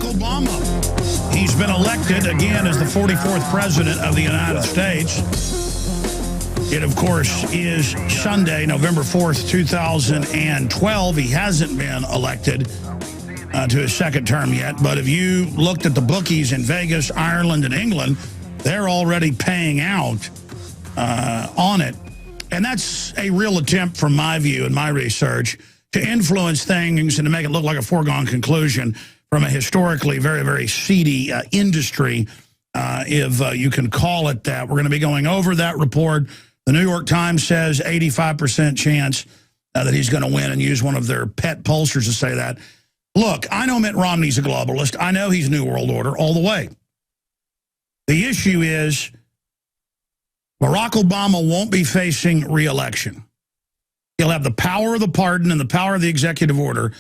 Obama. He's been elected again as the 44th president of the United States. It, of course, is Sunday, November 4th, 2012. He hasn't been elected to his second term yet. But if you looked at the bookies in Vegas, Ireland, and England, they're already paying out on it. And that's a real attempt, from my view and my research, to influence things and to make it look like a foregone conclusion from a historically very, very seedy industry, if you can call it that. We're going to be going over that report. The New York Times says 85% chance that he's going to win, and use one of their pet pollsters to say that. Look, I know Mitt Romney's a globalist. I know he's New World Order all the way. The issue is Barack Obama won't be facing re-election. He'll have the power of the pardon and the power of the executive order,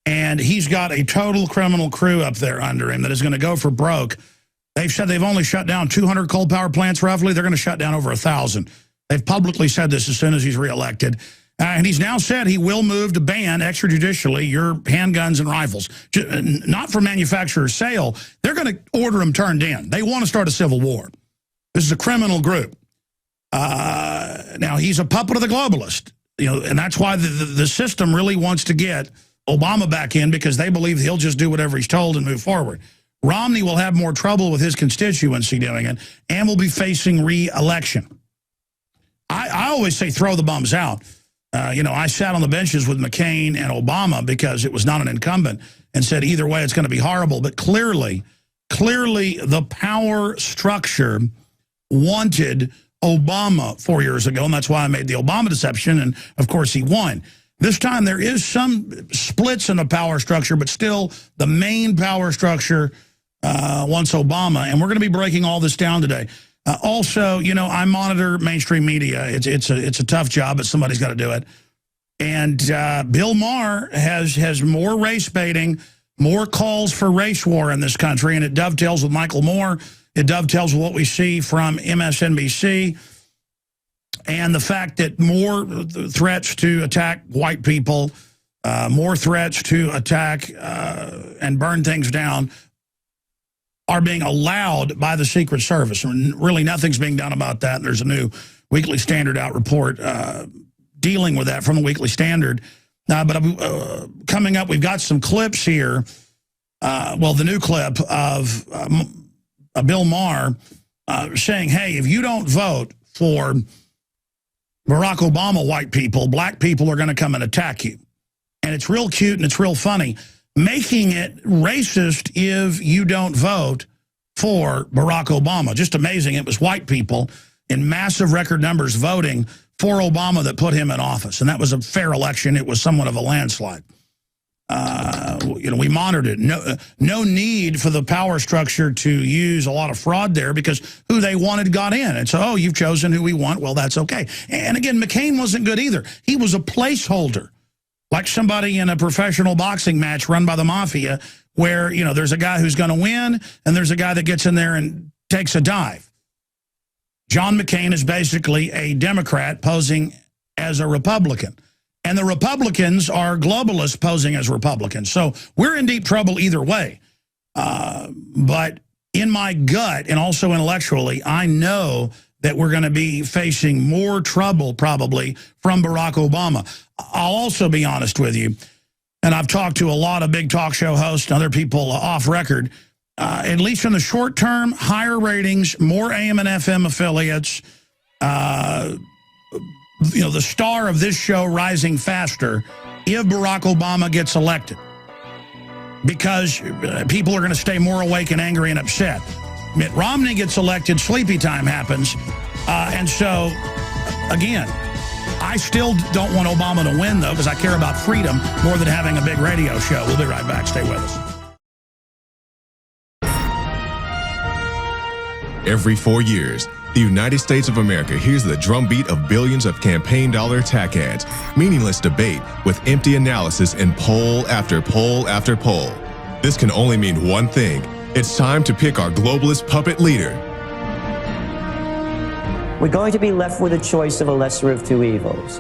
and he's got a total criminal crew up there under him that is going to go for broke. They've said they've only shut down 200 coal power plants roughly. They're going to shut down over 1,000. They've publicly said this as soon as he's reelected. And he's now said he will move to ban extrajudicially your handguns and rifles. Not for manufacturer sale. They're going to order them turned in. They want to start a civil war. This is a criminal group. Now, he's a puppet of the globalist. You know, and that's why the system really wants to get Obama back in, because they believe he'll just do whatever he's told and move forward. Romney will have more trouble with his constituency doing it, and will be facing re-election. I always say throw the bums out. You know, I sat on the benches with McCain and Obama because it was not an incumbent, and said either way it's going to be horrible. But clearly the power structure wanted Obama 4 years ago, and that's why I made the Obama deception, and of course he won. This time there is some splits in the power structure, but still the main power structure wants Obama, and we're going to be breaking all this down today. Also, you know, I monitor mainstream media. It's a tough job, but somebody's got to do it. And Bill Maher has more race baiting, more calls for race war in this country, and it dovetails with Michael Moore. It dovetails with what we see from MSNBC, and the fact that more threats to attack white people, more threats to attack and burn things down are being allowed by the Secret Service. And really nothing's being done about that. There's a new Weekly Standard out report dealing with that from the Weekly Standard. But coming up, we've got some clips here. Well, the new clip of Bill Maher saying, hey, if you don't vote for Barack Obama, white people, black people are going to come and attack you. And it's real cute and it's real funny, making it racist if you don't vote for Barack Obama. Just amazing. It was white people in massive record numbers voting for Obama that put him in office. And that was a fair election. It was somewhat of a landslide. You know, we monitored it. No need for the power structure to use a lot of fraud there, because who they wanted got in. And so, oh, you've chosen who we want. Well, that's okay. And again, McCain wasn't good either. He was a placeholder, like somebody in a professional boxing match run by the mafia, where, you know, there's a guy who's going to win and there's a guy that gets in there and takes a dive. John McCain is basically a Democrat posing as a Republican. And the Republicans are globalists posing as Republicans. So we're in deep trouble either way. But in my gut, and also intellectually, I know that we're going to be facing more trouble probably from Barack Obama. I'll also be honest with you, and I've talked to a lot of big talk show hosts and other people off record, at least in the short term, higher ratings, more AM and FM affiliates, you know, the star of this show rising faster if Barack Obama gets elected, because people are going to stay more awake and angry and upset. Mitt Romney gets elected, sleepy time happens. And so, again, I still don't want Obama to win, though, because I care about freedom more than having a big radio show. We'll be right back. Stay with us. Every 4 years, the United States of America hears the drumbeat of billions of campaign dollar attack ads, meaningless debate with empty analysis and poll after poll after poll. This can only mean one thing. It's time to pick our globalist puppet leader. We're going to be left with a choice of a lesser of two evils.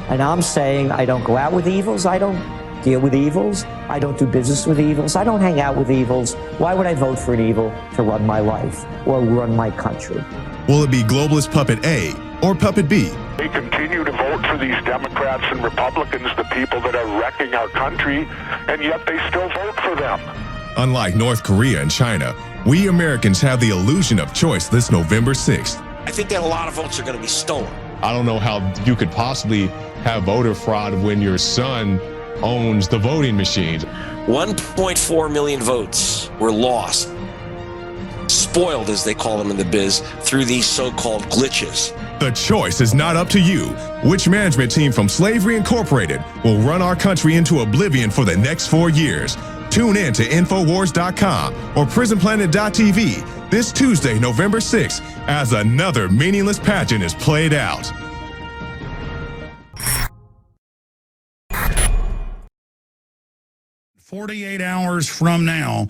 And I'm saying I don't go out with evils. I don't deal with evils. I don't do business with evils. I don't hang out with evils. Why would I vote for an evil to run my life or run my country? Will it be globalist puppet A or puppet B? They continue to vote for these Democrats and Republicans, the people that are wrecking our country, and yet they still vote for them. Unlike North Korea and China, we Americans have the illusion of choice this November 6th. I think that a lot of votes are going to be stolen. I don't know how you could possibly have voter fraud when your son owns the voting machines. 1.4 million votes were lost, spoiled as they call them in the biz, through these so-called glitches. The choice is not up to you. Which management team from Slavery Incorporated will run our country into oblivion for the next 4 years? Tune in to Infowars.com or PrisonPlanet.tv this Tuesday, November 6th, as another meaningless pageant is played out. "48 hours from now,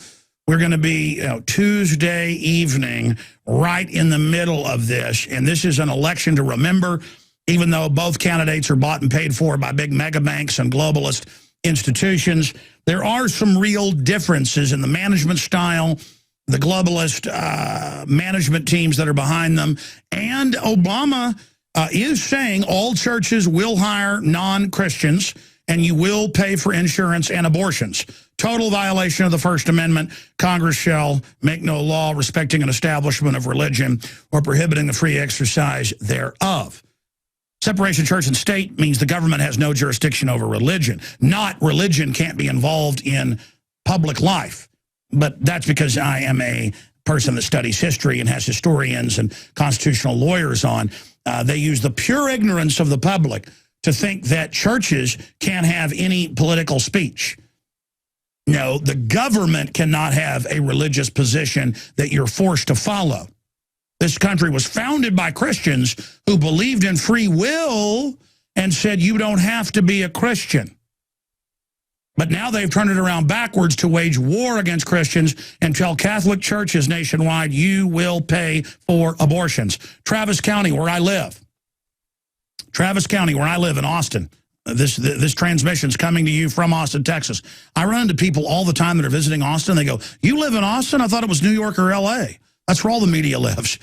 we're going to be Tuesday evening, right in the middle of this. And this is an election to remember, even though both candidates are bought and paid for by big mega banks and globalist institutions. There are some real differences in the management style, the globalist management teams that are behind them. And Obama is saying all churches will hire non-Christians and you will pay for insurance and abortions. Total violation of the First Amendment. Congress shall make no law respecting an establishment of religion or prohibiting the free exercise thereof. Separation of church and state means the government has no jurisdiction over religion. Not religion can't be involved in public life. But that's because I am a person that studies history and has historians and constitutional lawyers on. They use the pure ignorance of the public to think that churches can't have any political speech. No, the government cannot have a religious position that you're forced to follow. This country was founded by Christians who believed in free will and said you don't have to be a Christian. But now they've turned it around backwards to wage war against Christians and tell Catholic churches nationwide you will pay for abortions. Travis County, where I live. Travis County, where I live in Austin. This transmission's coming to you from Austin, Texas. I run into people all the time that are visiting Austin. They go, "You live in Austin? I thought it was New York or L.A." That's where all the media lives.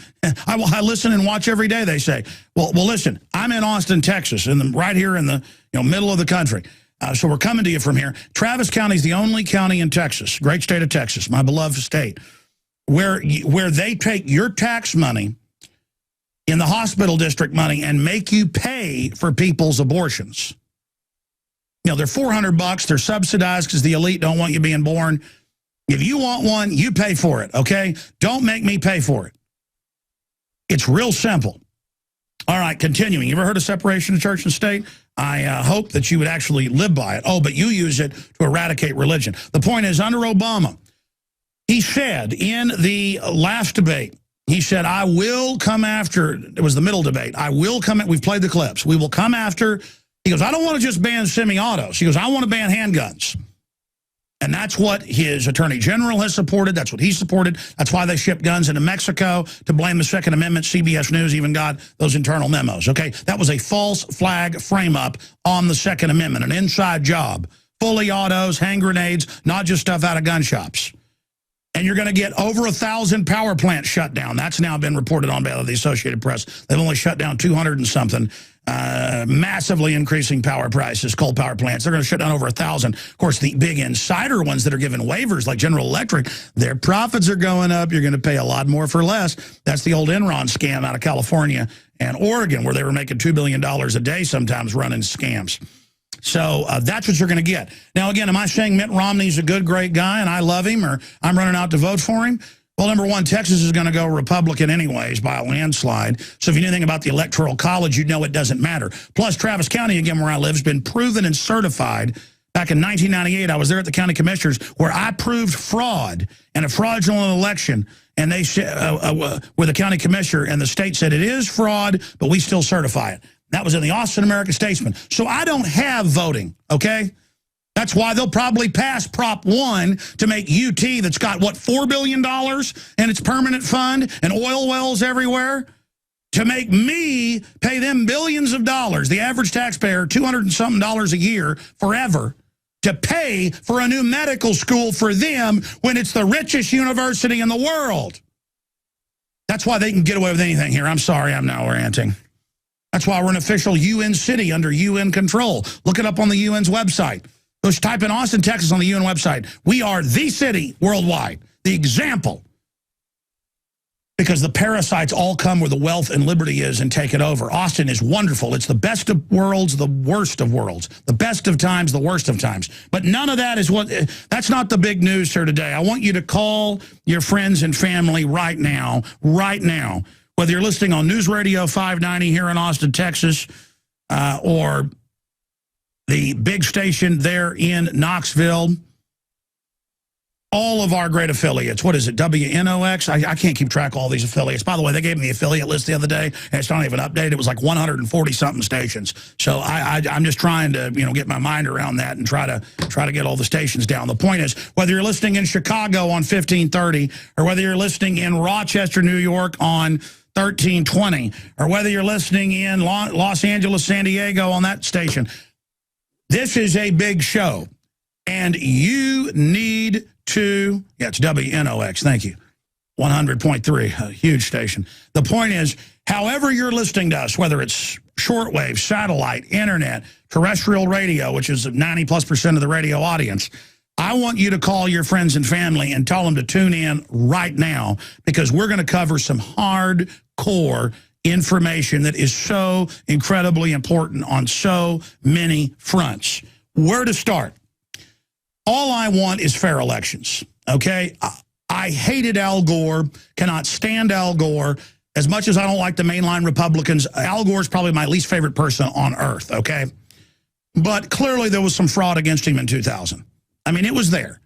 I listen and watch every day, they say. Well, listen, I'm in Austin, Texas, right here in the middle of the country. So we're coming to you from here. Travis County is the only county in Texas, great state of Texas, my beloved state, where they take your tax money in the hospital district money and make you pay for people's abortions. They're $400. They're subsidized because the elite don't want you being born. If you want one, you pay for it, okay? Don't make me pay for it. It's real simple. All right, continuing. You ever heard of separation of church and state? I hope that you would actually live by it. Oh, but you use it to eradicate religion. The point is, under Obama, he said in the last debate, he said, I will come after, it was the middle debate, I will come, we've played the clips, we will come after, he goes, I don't want to just ban semi-autos. He goes, I want to ban handguns. And that's what his attorney general has supported. That's what he supported. That's why they shipped guns into Mexico to blame the Second Amendment. CBS News even got those internal memos, okay? That was a false flag frame-up on the Second Amendment, an inside job. Fully autos, hand grenades, not just stuff out of gun shops. And you're going to get over 1,000 power plants shut down. That's now been reported on by the Associated Press. They've only shut down 200 and something, massively increasing power prices, coal power plants. They're going to shut down over 1,000. Of course, the big insider ones that are given waivers, like General Electric, their profits are going up. You're going to pay a lot more for less. That's the old Enron scam out of California and Oregon, where they were making $2 billion a day sometimes running scams. So that's what you're going to get. Now, again, am I saying Mitt Romney's a good, great guy and I love him or I'm running out to vote for him? Well, number one, Texas is going to go Republican anyways by a landslide. So if you know anything about the Electoral College, you know it doesn't matter. Plus, Travis County, again, where I live, has been proven and certified. Back in 1998, I was there at the county commissioners where I proved fraud and a fraudulent election. And they with the county commissioner, and the state said it is fraud, but we still certify it. That was in the Austin American-Statesman. So I don't have voting, okay? That's why they'll probably pass Prop 1 to make UT, that's got, what, $4 billion in its permanent fund and oil wells everywhere, to make me pay them billions of dollars, the average taxpayer, $200 and something a year forever, to pay for a new medical school for them when it's the richest university in the world. That's why they can get away with anything here. I'm sorry, I'm now ranting. That's why we're an official UN city under UN control. Look it up on the UN's website. Just type in Austin, Texas on the UN website. We are the city worldwide, the example. Because the parasites all come where the wealth and liberty is and take it over. Austin is wonderful. It's the best of worlds, the worst of worlds. The best of times, the worst of times. But none of that is that's not the big news here today. I want you to call your friends and family right now. Whether you're listening on News Radio 590 here in Austin, Texas, or the big station there in Knoxville. All of our great affiliates. What is it, WNOX? I can't keep track of all these affiliates. By the way, they gave me the affiliate list the other day, and it's not even updated. It was like 140-something stations. So I'm just trying to get my mind around that and try to get all the stations down. The point is, whether you're listening in Chicago on 1530, or whether you're listening in Rochester, New York on 1320, or whether you're listening in Los Angeles, San Diego on that station, this is a big show, and you need to, it's WNOX, thank you, 100.3, a huge station. The point is, however you're listening to us, whether it's shortwave, satellite, internet, terrestrial radio, which is 90+% of the radio audience, I want you to call your friends and family and tell them to tune in right now, because we're going to cover some hardcore information that is so incredibly important on so many fronts. Where to start? All I want is fair elections, okay? I hated Al Gore, cannot stand Al Gore. As much as I don't like the mainline Republicans, Al Gore is probably my least favorite person on earth, okay? But clearly there was some fraud against him in 2000. I mean, it was there.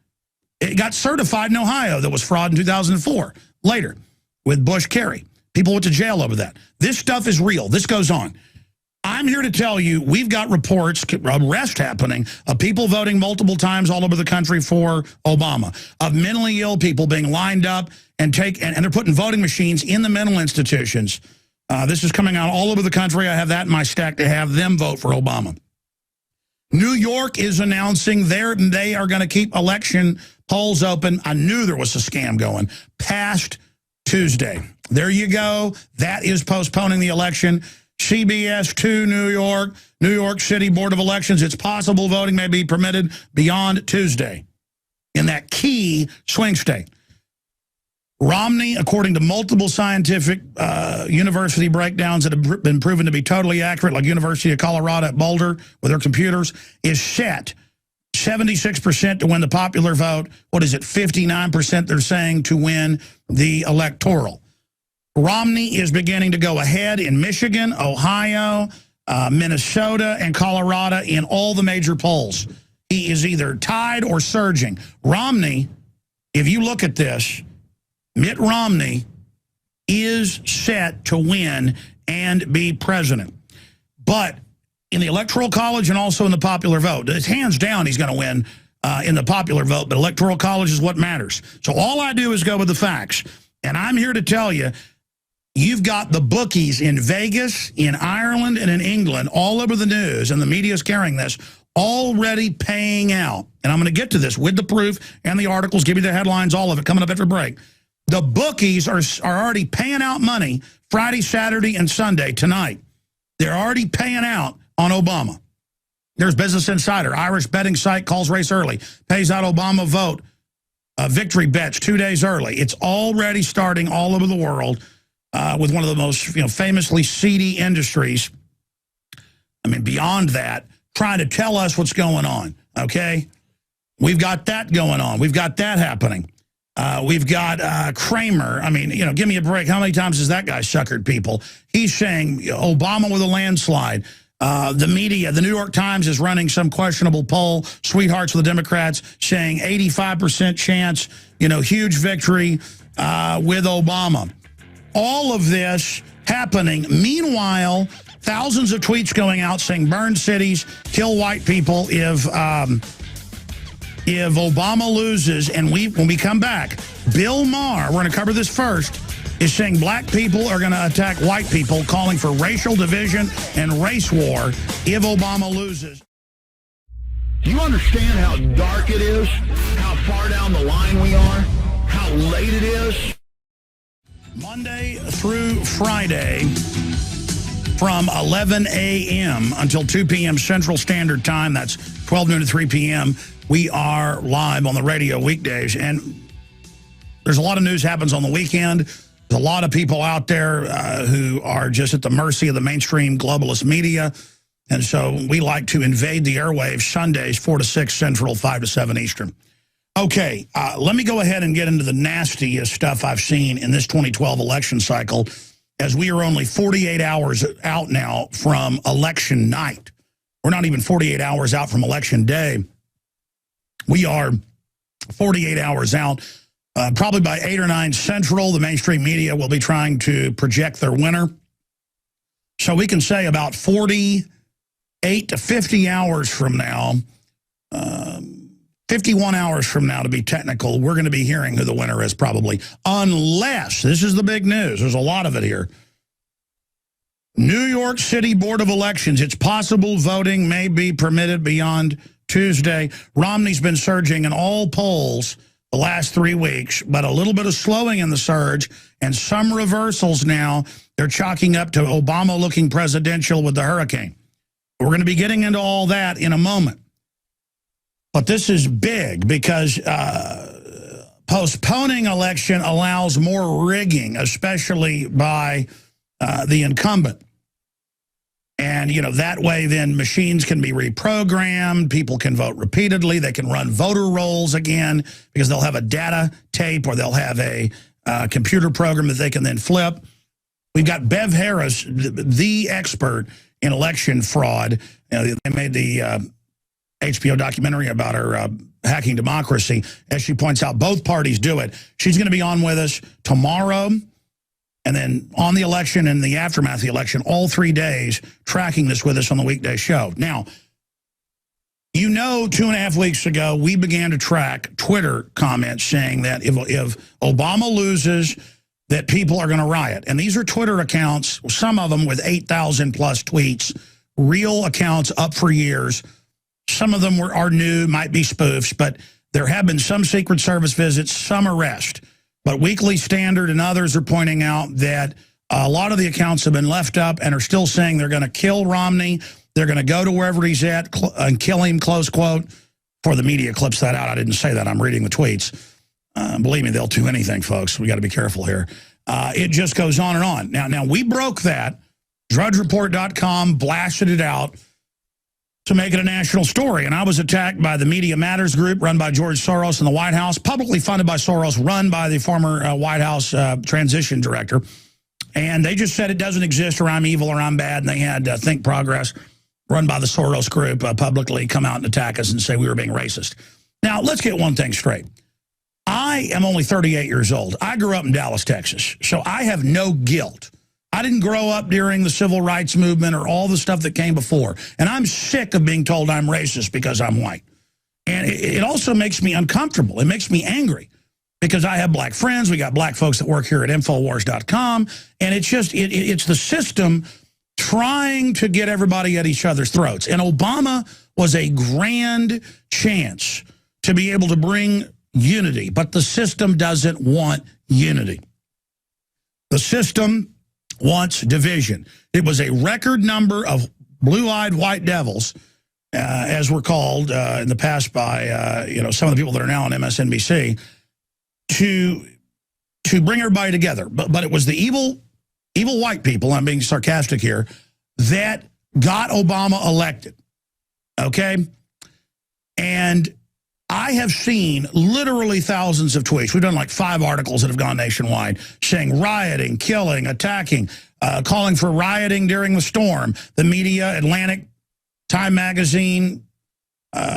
It got certified in Ohio. There was fraud in 2004. Later, with Bush-Kerry. People went to jail over that. This stuff is real. This goes on. I'm here to tell you, we've got reports, arrest happening, of people voting multiple times all over the country for Obama, of mentally ill people being lined up and they're putting voting machines in the mental institutions. This is coming out all over the country. I have that in my stack to have them vote for Obama. New York is announcing they are going to keep election polls open. I knew there was a scam going past Tuesday. There you go. That is postponing the election. CBS 2, New York City Board of Elections. It's possible voting may be permitted beyond Tuesday in that key swing state. Romney, according to multiple scientific university breakdowns that have been proven to be totally accurate, like University of Colorado at Boulder with their computers, is set 76% to win the popular vote. What is it, 59% they're saying to win the electoral. Romney is beginning to go ahead in Michigan, Ohio, Minnesota, and Colorado in all the major polls. He is either tied or surging. Romney, if you look at this, Mitt Romney is set to win and be president. But in the Electoral College and also in the popular vote, it's hands down he's going to win in the popular vote, but Electoral College is what matters. So all I do is go with the facts. And I'm here to tell you, you've got the bookies in Vegas, in Ireland, and in England, all over the news, and the media is carrying this, already paying out. And I'm going to get to this with the proof and the articles, give you the headlines, all of it, coming up after break. The bookies are already paying out money Friday, Saturday, and Sunday tonight. They're already paying out on Obama. There's Business Insider, Irish betting site calls race early, pays out Obama vote, victory bets 2 days early. It's already starting all over the world. With one of the most famously seedy industries, I mean, beyond that, trying to tell us what's going on, okay? We've got that going on. We've got that happening. We've got Kramer. I mean, give me a break. How many times has that guy suckered people? He's saying Obama with a landslide. The media, the New York Times is running some questionable poll, sweethearts for the Democrats, saying 85% chance, huge victory with Obama. All of this happening. Meanwhile, thousands of tweets going out saying burn cities, kill white people if Obama loses. And when we come back, Bill Maher, we're going to cover this first, is saying black people are going to attack white people, calling for racial division and race war if Obama loses. Do you understand how dark it is? How far down the line we are? How late it is? Monday through Friday from 11 a.m. until 2 p.m. Central Standard Time. That's 12 noon to 3 p.m. We are live on the radio weekdays. And there's a lot of news happens on the weekend. There's a lot of people out there who are just at the mercy of the mainstream globalist media. And so we like to invade the airwaves Sundays, 4 to 6 Central, 5 to 7 Eastern. Okay, let me go ahead and get into the nastiest stuff I've seen in this 2012 election cycle, as we are only 48 hours out now from election night. We're not even 48 hours out from election day. We are 48 hours out. Probably by 8 or 9 Central, the mainstream media will be trying to project their winner. So we can say about 48 to 50 hours from now, 51 hours from now to be technical, we're going to be hearing who the winner is probably. Unless, this is the big news, there's a lot of it here. New York City Board of Elections, it's possible voting may be permitted beyond Tuesday. Romney's been surging in all polls the last 3 weeks, but a little bit of slowing in the surge and some reversals now. They're chalking up to Obama-looking presidential with the hurricane. We're going to be getting into all that in a moment. But this is big because postponing election allows more rigging, especially by the incumbent. And, you know, that way then machines can be reprogrammed, people can vote repeatedly, they can run voter rolls again because they'll have a data tape or they'll have a computer program that they can then flip. We've got Bev Harris, the expert in election fraud. You know, they made the HBO documentary about her hacking democracy. As she points out, both parties do it. She's going to be on with us tomorrow and then on the election and the aftermath of the election, all 3 days, tracking this with us on the weekday show. Now, you know, 2.5 weeks ago, we began to track Twitter comments saying that if Obama loses, that people are going to riot. And these are Twitter accounts, some of them with 8,000 plus tweets, real accounts up for years. Some of them are new, might be spoofs, but there have been some Secret Service visits, some arrests. But Weekly Standard and others are pointing out that a lot of the accounts have been left up and are still saying they're going to kill Romney. They're going to go to wherever he's at and kill him, close quote. Before the media clips that out, I didn't say that. I'm reading the tweets. Believe me, they'll do anything, folks. We got to be careful here. It just goes on and on. Now we broke that. DrudgeReport.com blasted it out to make it a national story. And I was attacked by the Media Matters group run by George Soros in the White House, publicly funded by Soros, run by the former White House transition director. And they just said it doesn't exist, or I'm evil, or I'm bad. And they had Think Progress, run by the Soros group, publicly come out and attack us and say we were being racist. Now, let's get one thing straight. I am only 38 years old. I grew up in Dallas, Texas, so I have no guilt. I didn't grow up during the civil rights movement or all the stuff that came before. And I'm sick of being told I'm racist because I'm white. And it also makes me uncomfortable. It makes me angry because I have black friends. We got black folks that work here at Infowars.com. And it's just, it's the system trying to get everybody at each other's throats. And Obama was a grand chance to be able to bring unity. But the system doesn't want unity. The system wants division. It was a record number of blue-eyed white devils, as we're called in the past by some of the people that are now on MSNBC, to bring everybody together. But it was the evil white people, I'm being sarcastic here, that got Obama elected. Okay? And I have seen literally thousands of tweets. We've done like 5 articles that have gone nationwide saying rioting, killing, attacking, calling for rioting during the storm. The media, Atlantic, Time Magazine,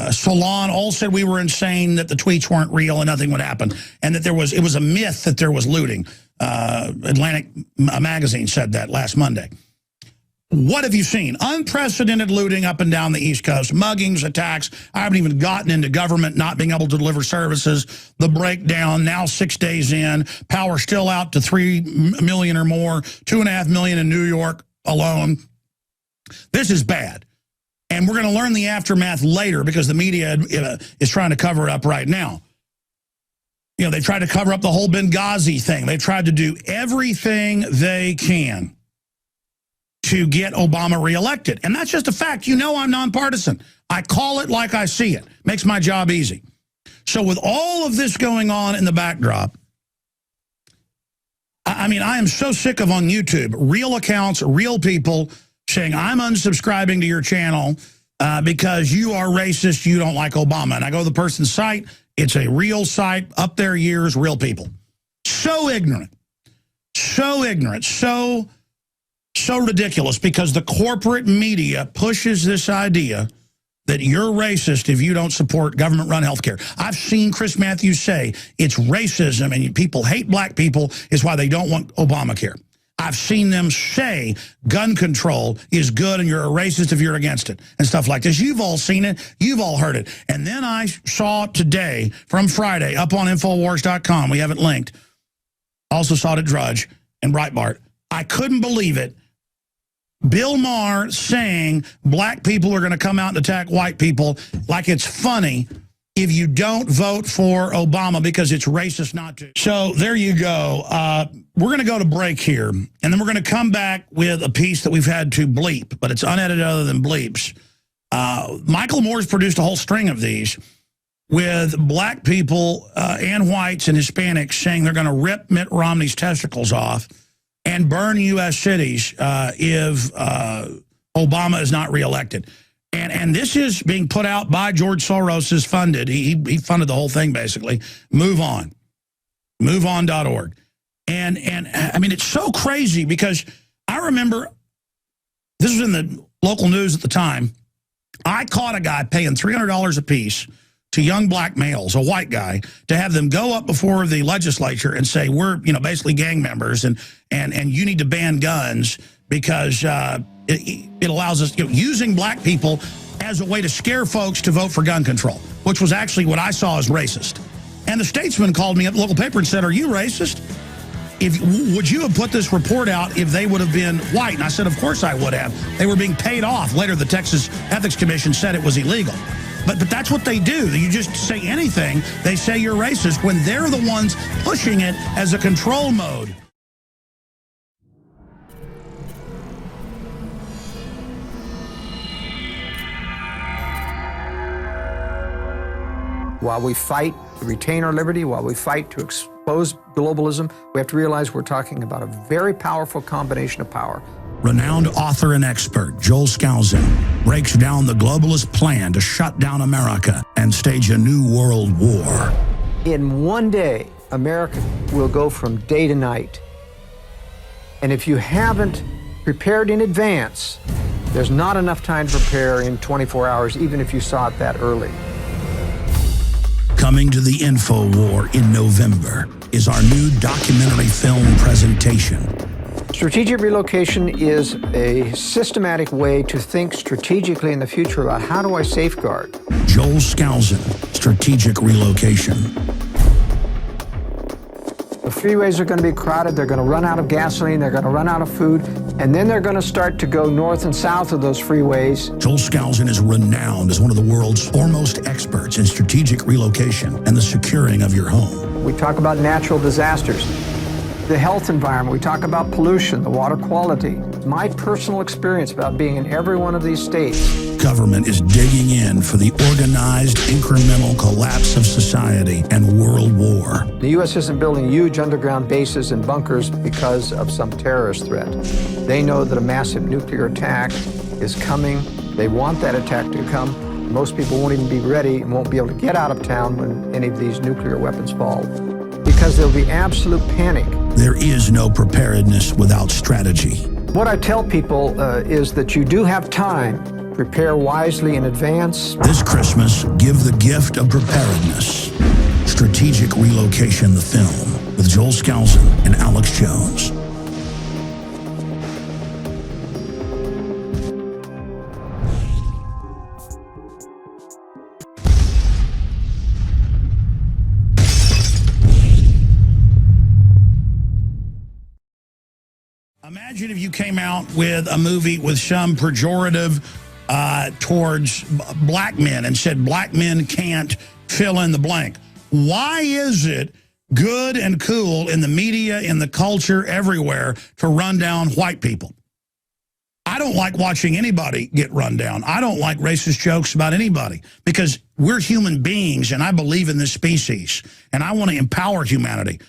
Salon all said we were insane, that the tweets weren't real and nothing would happen, and that it was a myth that there was looting. Atlantic Magazine said that last Monday. What have you seen? Unprecedented looting up and down the East Coast, muggings, attacks. I haven't even gotten into government not being able to deliver services, the breakdown, now 6 days in, power still out to 3 million or more, 2.5 million in New York alone. This is bad. And we're going to learn the aftermath later because the media is trying to cover it up right now. You know, they tried to cover up the whole Benghazi thing. They tried to do everything they can to get Obama reelected. And that's just a fact. You know I'm nonpartisan. I call it like I see it. Makes my job easy. So with all of this going on in the backdrop, I mean, I am so sick of on YouTube, real accounts, real people saying, I'm unsubscribing to your channel because you are racist, you don't like Obama. And I go to the person's site, it's a real site, up their years, real people. So ignorant, so ridiculous because the corporate media pushes this idea that you're racist if you don't support government-run health care. I've seen Chris Matthews say it's racism and people hate black people is why they don't want Obamacare. I've seen them say gun control is good and you're a racist if you're against it and stuff like this. You've all seen it. You've all heard it. And then I saw today from Friday up on Infowars.com. We have it linked. Also saw it at Drudge and Breitbart. I couldn't believe it. Bill Maher saying black people are going to come out and attack white people like it's funny if you don't vote for Obama because it's racist not to. So there you go. We're going to go to break here, and then we're going to come back with a piece that we've had to bleep, but it's unedited other than bleeps. Michael Moore's produced a whole string of these with black people and whites and Hispanics saying they're going to rip Mitt Romney's testicles off and burn U.S. cities if Obama is not reelected. And this is being put out by George Soros is funded. He funded the whole thing, basically. Move on. MoveOn.org. And I mean, it's so crazy because I remember, this was in the local news at the time, I caught a guy paying $300 a piece to young black males, a white guy, to have them go up before the legislature and say, we're, you know, basically gang members and you need to ban guns because it allows us, you know, using black people as a way to scare folks to vote for gun control, which was actually what I saw as racist. And the Statesman called me at the local paper and said, are you racist? Would you have put this report out if they would have been white? And I said, of course I would have. They were being paid off. Later, the Texas Ethics Commission said it was illegal. But that's what they do. You just say anything, they say you're racist when they're the ones pushing it as a control mode. While we fight to retain our liberty, while we fight to expose globalism, we have to realize we're talking about a very powerful combination of power. Renowned author and expert Joel Skousen breaks down the globalist plan to shut down America and stage a new world war. In one day, America will go from day to night. And if you haven't prepared in advance, there's not enough time to prepare in 24 hours, even if you saw it that early. Coming to the InfoWar in November is our new documentary film presentation. Strategic relocation is a systematic way to think strategically in the future about how do I safeguard. Joel Skousen, Strategic Relocation. The freeways are going to be crowded, they're going to run out of gasoline, they're going to run out of food, and then they're going to start to go north and south of those freeways. Joel Skousen is renowned as one of the world's foremost experts in strategic relocation and the securing of your home. We talk about natural disasters, the health environment, we talk about pollution, the water quality. My personal experience about being in every one of these states. Government is digging in for the organized, incremental collapse of society and world war. The U.S. isn't building huge underground bases and bunkers because of some terrorist threat. They know that a massive nuclear attack is coming. They want that attack to come. Most people won't even be ready and won't be able to get out of town when any of these nuclear weapons fall, because there'll be absolute panic. There is no preparedness without strategy. What I tell people is that you do have time. Prepare wisely in advance. This Christmas, give the gift of preparedness. Strategic Relocation, the film, with Joel Skousen and Alex Jones. Imagine if you came out with a movie with some pejorative towards black men and said black men can't fill in the blank. Why is it good and cool in the media, in the culture, everywhere to run down white people? I don't like watching anybody get run down. I don't like racist jokes about anybody because we're human beings and I believe in this species and I want to empower humanity.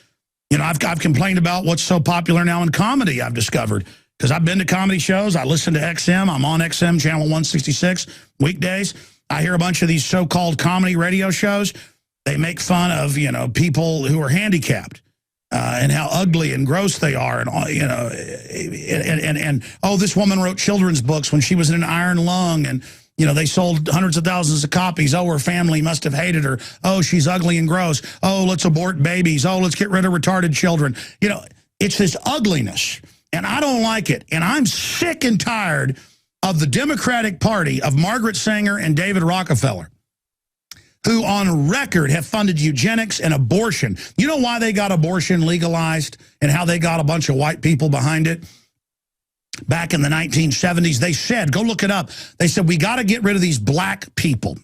You know, I've complained about what's so popular now in comedy, I've discovered, because I've been to comedy shows. I listen to XM. I'm on XM, channel 166, weekdays. I hear a bunch of these so-called comedy radio shows. They make fun of, you know, people who are handicapped. And how ugly and gross they are, and you know, and oh, this woman wrote children's books when she was in an iron lung, and you know they sold hundreds of thousands of copies. Oh, her family must have hated her. Oh, she's ugly and gross. Oh, let's abort babies. Oh, let's get rid of retarded children. You know, it's this ugliness, and I don't like it. And I'm sick and tired of the Democratic Party of Margaret Sanger and David Rockefeller, who on record have funded eugenics and abortion. You know why they got abortion legalized and how they got a bunch of white people behind it? Back in the 1970s, they said, go look it up, they said, we got to get rid of these black people.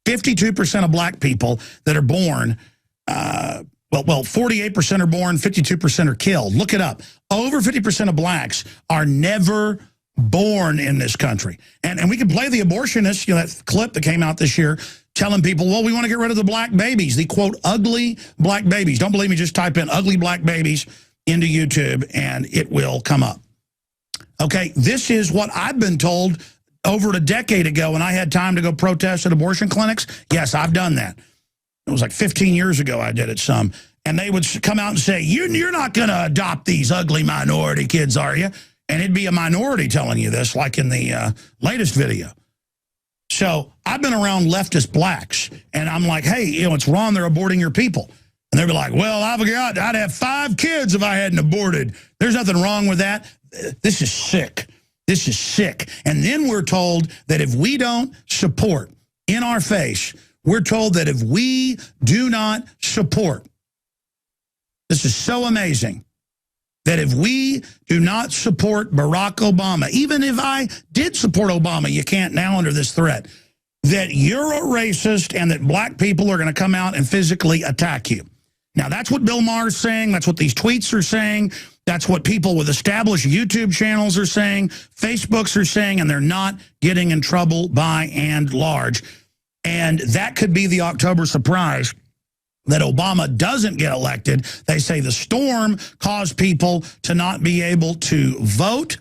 52% of black people that are born, well, 48% are born, 52% are killed. Look it up. Over 50% of blacks are never born in this country. And we can play the abortionists, you know, that clip that came out this year, telling people, well, we want to get rid of the black babies, the, quote, ugly black babies. Don't believe me, just type in ugly black babies into YouTube and it will come up. Okay, this is what I've been told over a decade ago when I had time to go protest at abortion clinics. Yes, I've done that. It was like 15 years ago I did it some. And they would come out and say, you're not going to adopt these ugly minority kids, are you? And it'd be a minority telling you this, like in the latest video. So I've been around leftist blacks, and I'm like, hey, you know, it's wrong. They're aborting your people. And they'd be like, well, I'd have 5 kids if I hadn't aborted. There's nothing wrong with that. This is sick. This is sick. And then we're told that if we don't support in our face, we're told that if we do not support, this is so amazing, that if we do not support Barack Obama, even if I did support Obama, you can't now under this threat, that you're a racist and that black people are going to come out and physically attack you. Now, that's what Bill Maher's saying. That's what these tweets are saying. That's what people with established YouTube channels are saying, Facebooks are saying, and they're not getting in trouble by and large. And that could be the October surprise that Obama doesn't get elected. They say the storm caused people to not be able to vote.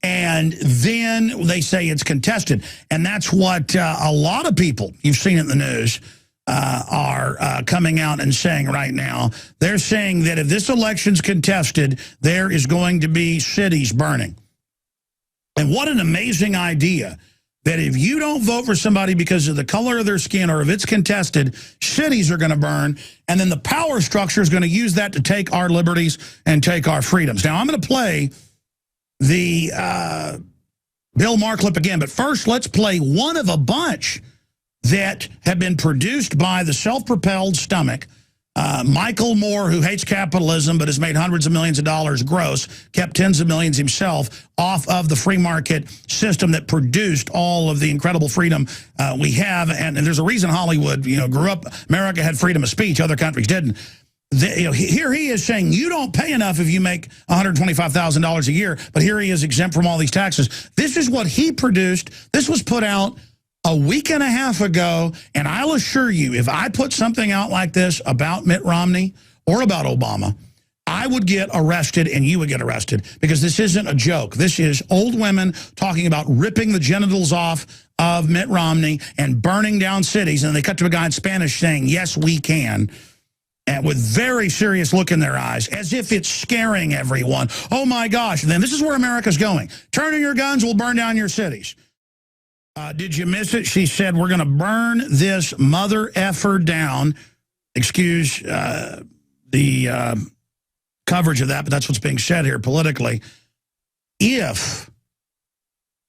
And then they say it's contested. And that's what a lot of people, you've seen it in the news, are coming out and saying right now. They're saying that if this election's contested, there is going to be cities burning. And what an amazing idea, that if you don't vote for somebody because of the color of their skin or if it's contested, cities are going to burn, and then the power structure is going to use that to take our liberties and take our freedoms. Now, I'm going to play the Bill Maher clip again, but first let's play one of a bunch that have been produced by the self-propelled stomach, Michael Moore, who hates capitalism but has made hundreds of millions of dollars gross, kept tens of millions himself off of the free market system that produced all of the incredible freedom we have. And there's a reason Hollywood, you know, grew up. America had freedom of speech. Other countries didn't. You know, here he is saying you don't pay enough if you make $125,000 a year, but here he is exempt from all these taxes. This is what he produced. This was put out a week and a half ago, and I'll assure you, if I put something out like this about Mitt Romney or about Obama, I would get arrested and you would get arrested, because this isn't a joke. This is old women talking about ripping the genitals off of Mitt Romney and burning down cities, and they cut to a guy in Spanish saying, yes, we can, and with very serious look in their eyes, as if it's scaring everyone. Oh, my gosh. And then this is where America's going. Turn in your guns, we'll burn down your cities. Did you miss it? She said, we're going to burn this mother effer down. Excuse the coverage of that, but that's what's being said here politically. If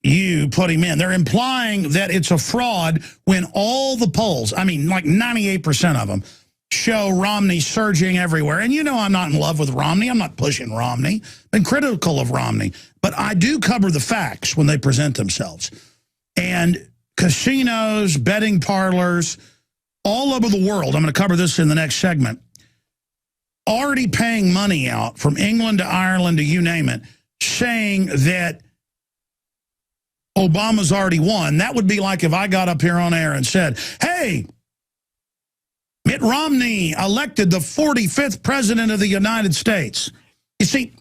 you put him in, they're implying that it's a fraud when all the polls, I mean, like 98% of them, show Romney surging everywhere. And you know I'm not in love with Romney. I'm not pushing Romney. Been critical of Romney. But I do cover the facts when they present themselves. and casinos, betting parlors, all over the world, I'm going to cover this in the next segment, already paying money out from England to Ireland to you name it, saying that Obama's already won. That would be like if I got up here on air and said, hey, Mitt Romney elected the 45th president of the United States. You see,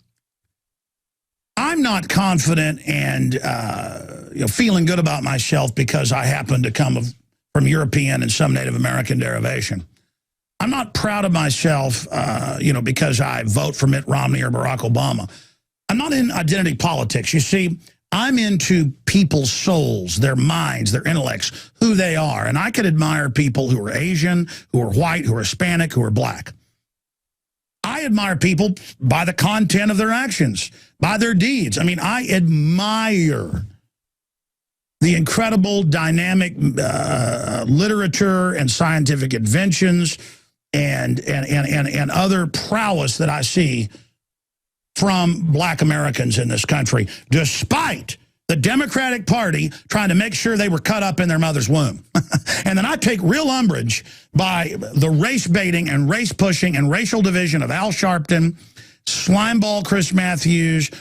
I'm not confident and feeling good about myself because I happen to come from European and some Native American derivation. I'm not proud of myself, because I vote for Mitt Romney or Barack Obama. I'm not in identity politics. You see, I'm into people's souls, their minds, their intellects, who they are. And I could admire people who are Asian, who are white, who are Hispanic, who are black. I admire people by the content of their actions, by their deeds. I mean, I admire the incredible dynamic literature and scientific inventions and other prowess that I see from black Americans in this country, despite the Democratic Party trying to make sure they were cut up in their mother's womb. And then I take real umbrage by the race baiting and race pushing and racial division of Al Sharpton, Slimeball Chris Matthews,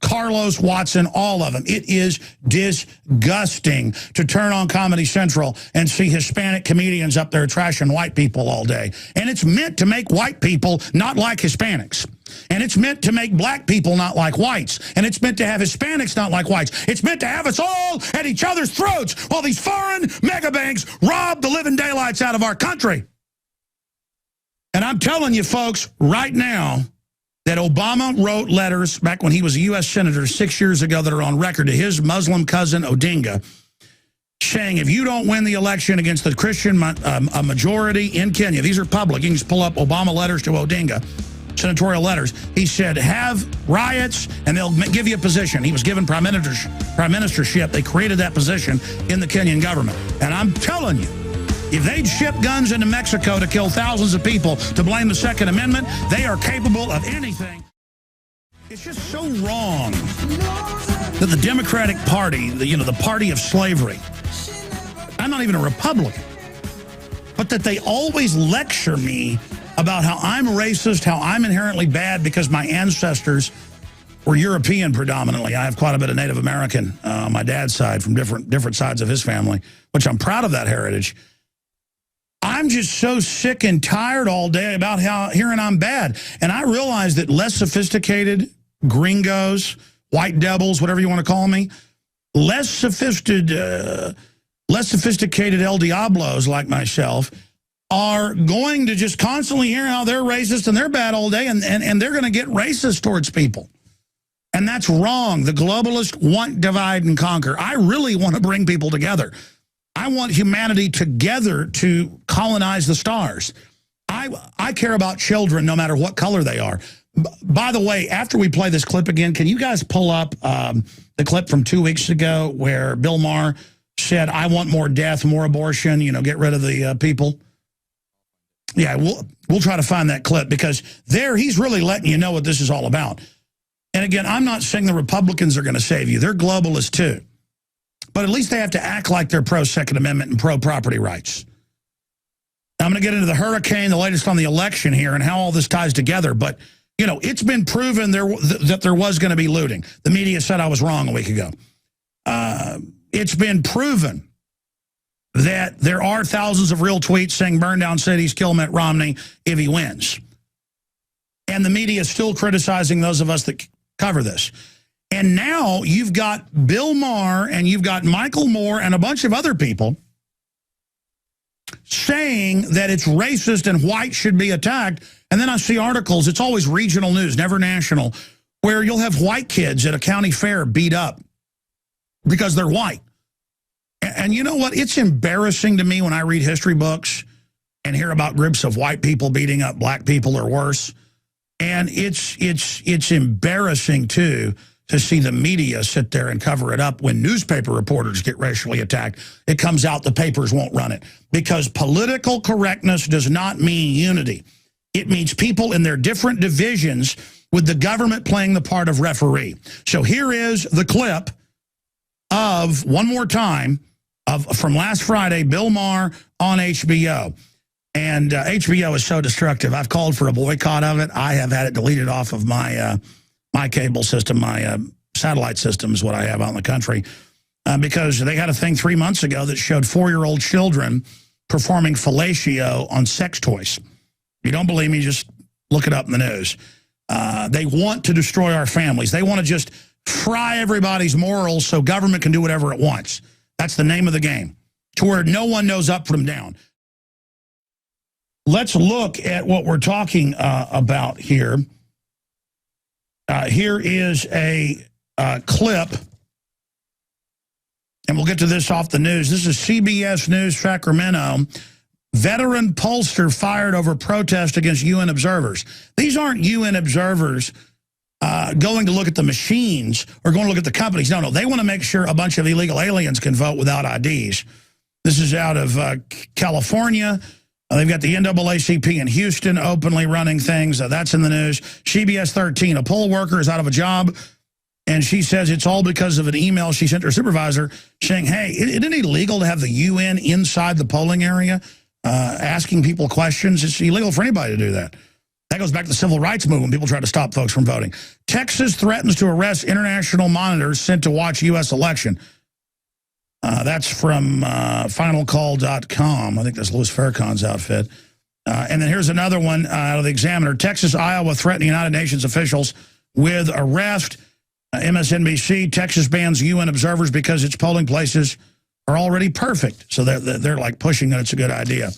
Carlos Watson, all of them. It is disgusting to turn on Comedy Central and see Hispanic comedians up there trashing white people all day. And it's meant to make white people not like Hispanics. And it's meant to make black people not like whites. And it's meant to have Hispanics not like whites. It's meant to have us all at each other's throats while these foreign mega banks rob the living daylights out of our country. And I'm telling you, folks, right now, that Obama wrote letters back when he was a U.S. Senator 6 years ago that are on record to his Muslim cousin Odinga, saying if you don't win the election against the Christian majority in Kenya, these are public, you can just pull up Obama letters to Odinga, senatorial letters, he said, have riots and they'll give you a position. He was given prime ministership. They created that position in the Kenyan government. And I'm telling you, if they'd ship guns into Mexico to kill thousands of people to blame the Second Amendment, they are capable of anything. It's just so wrong that the Democratic Party, the party of slavery, I'm not even a Republican, but that they always lecture me about how I'm racist, how I'm inherently bad because my ancestors were European predominantly. I have quite a bit of Native American on my dad's side from different sides of his family, which I'm proud of that heritage. I'm just so sick and tired all day about hearing I'm bad. And I realize that less sophisticated gringos, white devils, whatever you want to call me, less sophisticated El Diablos like myself are going to just constantly hear how they're racist and they're bad all day, and they're going to get racist towards people. And that's wrong. The globalists want divide and conquer. I really want to bring people together. I want humanity together to colonize the stars. I care about children no matter what color they are. By the way, after we play this clip again, can you guys pull up the clip from 2 weeks ago where Bill Maher said, I want more death, more abortion, get rid of the people? Yeah, we'll try to find that clip because there he's really letting you know what this is all about. And again, I'm not saying the Republicans are going to save you. They're globalists too. But at least they have to act like they're pro-Second Amendment and pro-property rights. Now, I'm going to get into the hurricane, the latest on the election here, and how all this ties together. But, it's been proven that there was going to be looting. The media said I was wrong a week ago. It's been proven that there are thousands of real tweets saying burn down cities, kill Mitt Romney if he wins. And the media is still criticizing those of us that cover this. And now you've got Bill Maher and you've got Michael Moore and a bunch of other people saying that it's racist and white should be attacked. And then I see articles, it's always regional news, never national, where you'll have white kids at a county fair beat up because they're white. And you know what? It's embarrassing to me when I read history books and hear about groups of white people beating up black people or worse. And it's embarrassing, too, to see the media sit there and cover it up when newspaper reporters get racially attacked. It comes out the papers won't run it. Because political correctness does not mean unity. It means people in their different divisions with the government playing the part of referee. So here is the clip of, one more time, from last Friday, Bill Maher on HBO. And HBO is so destructive. I've called for a boycott of it. I have had it deleted off of my my cable system, my satellite system is what I have out in the country, because they had a thing 3 months ago that showed 4-year-old children performing fellatio on sex toys. If you don't believe me, just look it up in the news. They want to destroy our families. They want to just fry everybody's morals so government can do whatever it wants. That's the name of the game, to where no one knows up from down. Let's look at what we're talking about here. Here is a clip, and we'll get to this off the news. This is CBS News Sacramento. Veteran pollster fired over protest against UN observers. These aren't UN observers going to look at the machines or going to look at the companies. No, they want to make sure a bunch of illegal aliens can vote without IDs. This is out of California. They've got the NAACP in Houston openly running things. That's in the news. CBS 13, a poll worker is out of a job, and she says it's all because of an email she sent her supervisor saying, hey, isn't it illegal to have the UN inside the polling area asking people questions? It's illegal for anybody to do that. That goes back to the civil rights movement. People try to stop folks from voting. Texas threatens to arrest international monitors sent to watch U.S. election. That's from finalcall.com. I think that's Louis Farrakhan's outfit. And then here's another one out of the Examiner. Texas, Iowa threatening United Nations officials with arrest. MSNBC, Texas bans UN observers because its polling places are already perfect. So they're like pushing that it's a good idea.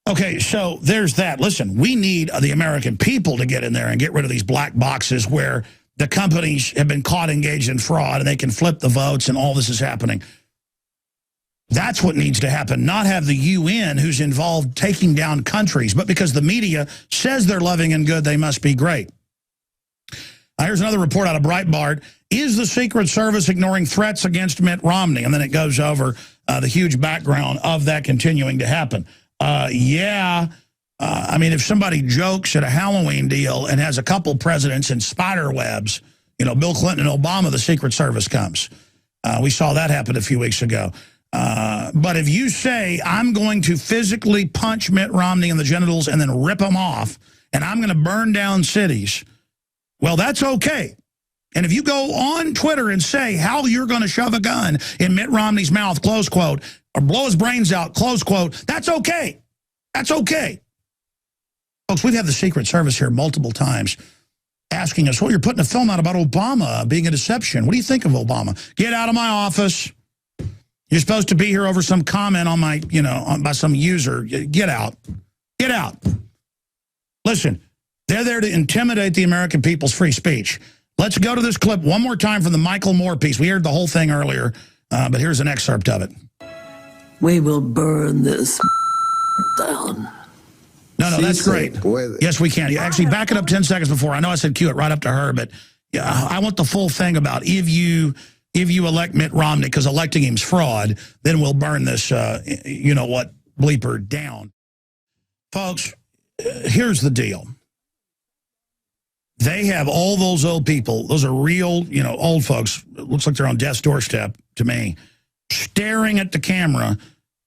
Okay, so there's that. Listen, we need the American people to get in there and get rid of these black boxes where the companies have been caught engaged in fraud and they can flip the votes and all this is happening. That's what needs to happen, not have the UN who's involved taking down countries, but because the media says they're loving and good, they must be great. Here's another report out of Breitbart. Is the Secret Service ignoring threats against Mitt Romney? And then it goes over the huge background of that continuing to happen. I mean, if somebody jokes at a Halloween deal and has a couple presidents in spider webs, you know, Bill Clinton and Obama, the Secret Service comes. We saw that happen a few weeks ago. But if you say, I'm going to physically punch Mitt Romney in the genitals and then rip him off, and I'm going to burn down cities, well, that's okay. And if you go on Twitter and say how you're going to shove a gun in Mitt Romney's mouth, close quote, or blow his brains out, close quote, that's okay. That's okay. Folks, we've had the Secret Service here multiple times asking us, well, you're putting a film out about Obama being a deception. What do you think of Obama? Get out of my office. You're supposed to be here over some comment on my, by some user. Get out. Get out. Listen, they're there to intimidate the American people's free speech. Let's go to this clip one more time from the Michael Moore piece. We heard the whole thing earlier, but here's an excerpt of it. We will burn this down. No, that's great. Yes, we can. Actually, back it up 10 seconds before. I know I said cue it right up to her, but yeah, I want the full thing about if you elect Mitt Romney, because electing him's fraud, then we'll burn this, bleeper down. Folks, here's the deal. They have all those old people. Those are real, old folks. It looks like they're on death's doorstep to me, staring at the camera.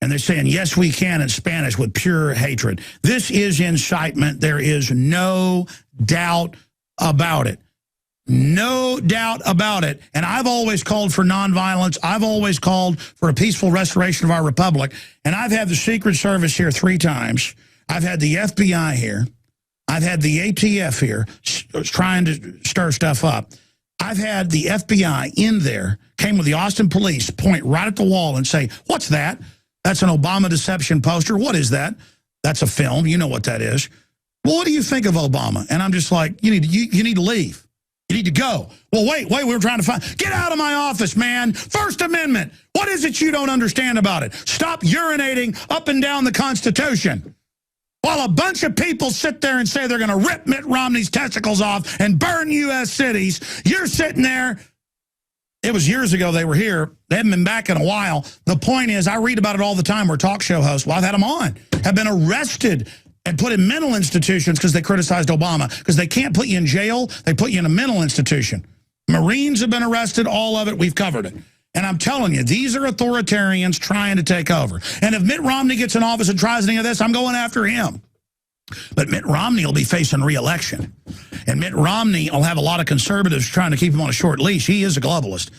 And they're saying, yes, we can in Spanish with pure hatred. This is incitement. There is no doubt about it. No doubt about it. And I've always called for nonviolence. I've always called for a peaceful restoration of our republic. And I've had the Secret Service here 3 times. I've had the FBI here. I've had the ATF here trying to stir stuff up. I've had the FBI in there, came with the Austin police, point right at the wall and say, what's that? That's an Obama deception poster. What is that? That's a film. You know what that is. Well, what do you think of Obama? And I'm just like, you need to leave. You need to go. Well, wait, we were trying to find. Get out of my office, man. First Amendment. What is it you don't understand about it? Stop urinating up and down the Constitution. While a bunch of people sit there and say they're going to rip Mitt Romney's testicles off and burn U.S. cities, you're sitting there. It was years ago they were here. They haven't been back in a while. The point is, I read about it all the time. We're talk show hosts. Well, I've had them on. Have been arrested and put in mental institutions because they criticized Obama. Because they can't put you in jail. They put you in a mental institution. Marines have been arrested, all of it. We've covered it. And I'm telling you, these are authoritarians trying to take over. And if Mitt Romney gets in office and tries any of this, I'm going after him. But Mitt Romney will be facing re-election. And Mitt Romney will have a lot of conservatives trying to keep him on a short leash. He is a globalist.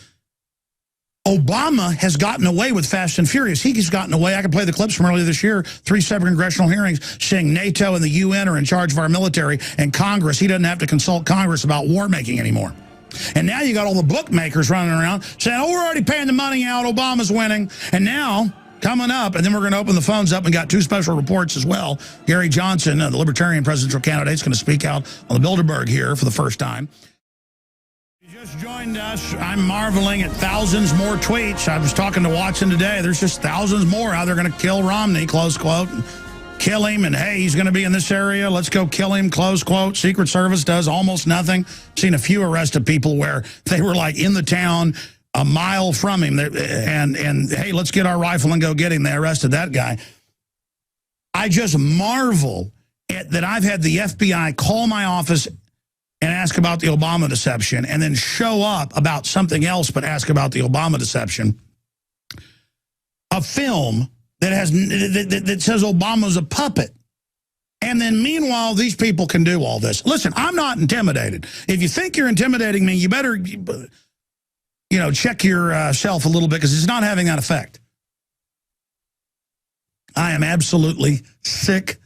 Obama has gotten away with Fast and Furious. He's gotten away. I can play the clips from earlier this year, 3 separate congressional hearings saying NATO and the UN are in charge of our military and Congress. He doesn't have to consult Congress about war making anymore. And now you got all the bookmakers running around saying, oh, we're already paying the money out. Obama's winning. And now, coming up, and then we're going to open the phones up and got 2 special reports as well. Gary Johnson, the Libertarian presidential candidate, is going to speak out on the Bilderberg here for the first time. If you just joined us, I'm marveling at thousands more tweets. I was talking to Watson today. There's just thousands more how they're going to kill Romney, close quote. Kill him, and hey, he's going to be in this area. Let's go kill him, close quote. Secret Service does almost nothing. Seen a few arrested people where they were like in the town a mile from him, and hey, let's get our rifle and go get him. They arrested that guy. I just marvel at that I've had the FBI call my office and ask about the Obama deception, and then show up about something else but ask about the Obama deception. A film that says Obama's a puppet. And then meanwhile, these people can do all this. Listen, I'm not intimidated. If you think you're intimidating me, you better, check yourself a little bit, because it's not having that effect. I am absolutely sick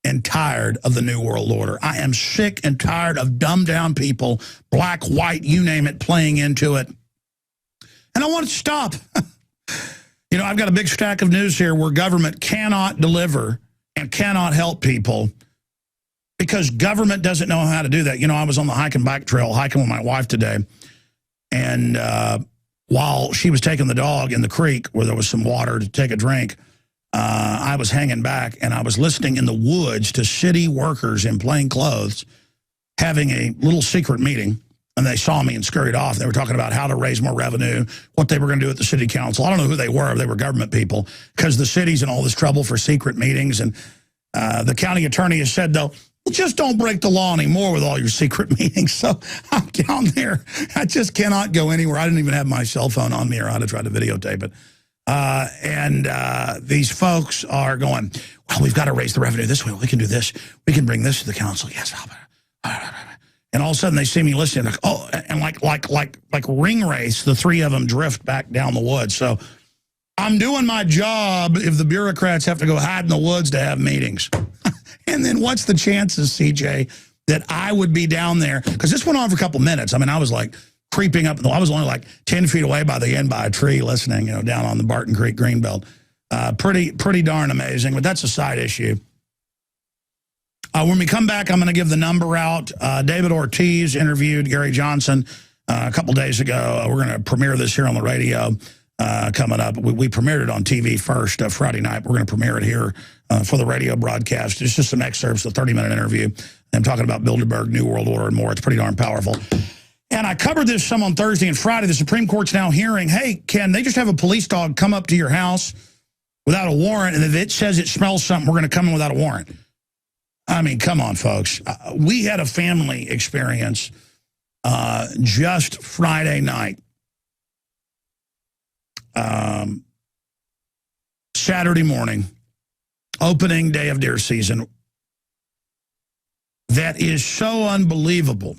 and tired of the New World Order. I am sick and tired of dumbed down people, black, white, you name it, playing into it. And I want it to stop. I've got a big stack of news here where government cannot deliver and cannot help people because government doesn't know how to do that. I was on the hike and bike trail hiking with my wife today, and while she was taking the dog in the creek where there was some water to take a drink, I was hanging back and I was listening in the woods to city workers in plain clothes having a little secret meeting. And they saw me and scurried off. They were talking about how to raise more revenue, what they were going to do at the city council. I don't know who they were. They were government people, because the city's in all this trouble for secret meetings. And the county attorney has said, though, just don't break the law anymore with all your secret meetings. So I'm down there. I just cannot go anywhere. I didn't even have my cell phone on me, or I'd have tried to videotape it. These folks are going, well, we've got to raise the revenue this way. We can do this. We can bring this to the council. Yes. And all of a sudden they see me listening, like, oh, and like ring race, the 3 of them drift back down the woods. So I'm doing my job if the bureaucrats have to go hide in the woods to have meetings. And then what's the chances, CJ, that I would be down there? Because this went on for a couple minutes. I mean, I was like creeping up. I was only like 10 feet away by the end by a tree listening, down on the Barton Creek Greenbelt. Pretty darn amazing, but that's a side issue. When we come back, I'm going to give the number out. David Ortiz interviewed Gary Johnson a couple days ago. We're going to premiere this here on the radio coming up. We premiered it on TV first Friday night. We're going to premiere it here for the radio broadcast. It's just some excerpts, a 30-minute interview. I'm talking about Bilderberg, New World Order, and more. It's pretty darn powerful. And I covered this some on Thursday and Friday. The Supreme Court's now hearing, hey, can they just have a police dog come up to your house without a warrant? And if it says it smells something, we're going to come in without a warrant. I mean, come on, folks. We had a family experience just Friday night. Saturday morning, opening day of deer season. That is so unbelievable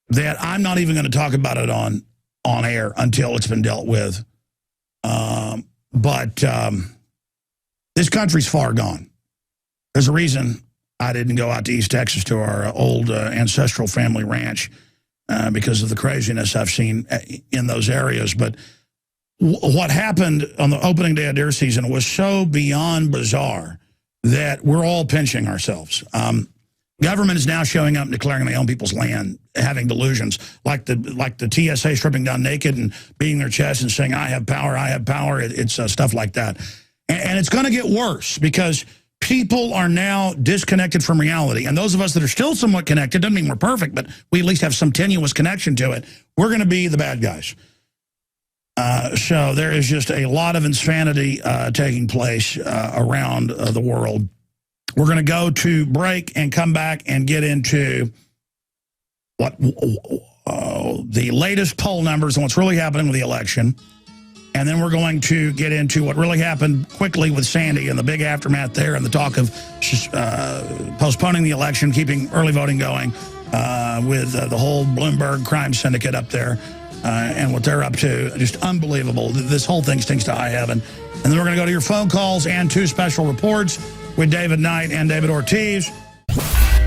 that I'm not even going to talk about it on air until it's been dealt with. But this country's far gone. There's a reason I didn't go out to East Texas to our old ancestral family ranch because of the craziness I've seen in those areas. But what happened on the opening day of deer season was so beyond bizarre that we're all pinching ourselves. Government is now showing up and declaring they own people's land, having delusions, like the TSA stripping down naked and beating their chest and saying, I have power, I have power. It's stuff like that. And it's going to get worse because people are now disconnected from reality. And those of us that are still somewhat connected, doesn't mean we're perfect, but we at least have some tenuous connection to it, we're going to be the bad guys. So there is just a lot of insanity taking place around the world. We're going to go to break and come back and get into the latest poll numbers and what's really happening with the election. And then we're going to get into what really happened quickly with Sandy and the big aftermath there and the talk of postponing the election, keeping early voting going with the whole Bloomberg crime syndicate up there and what they're up to. Just unbelievable. This whole thing stinks to high heaven. And then we're going to go to your phone calls and 2 special reports with David Knight and David Ortiz.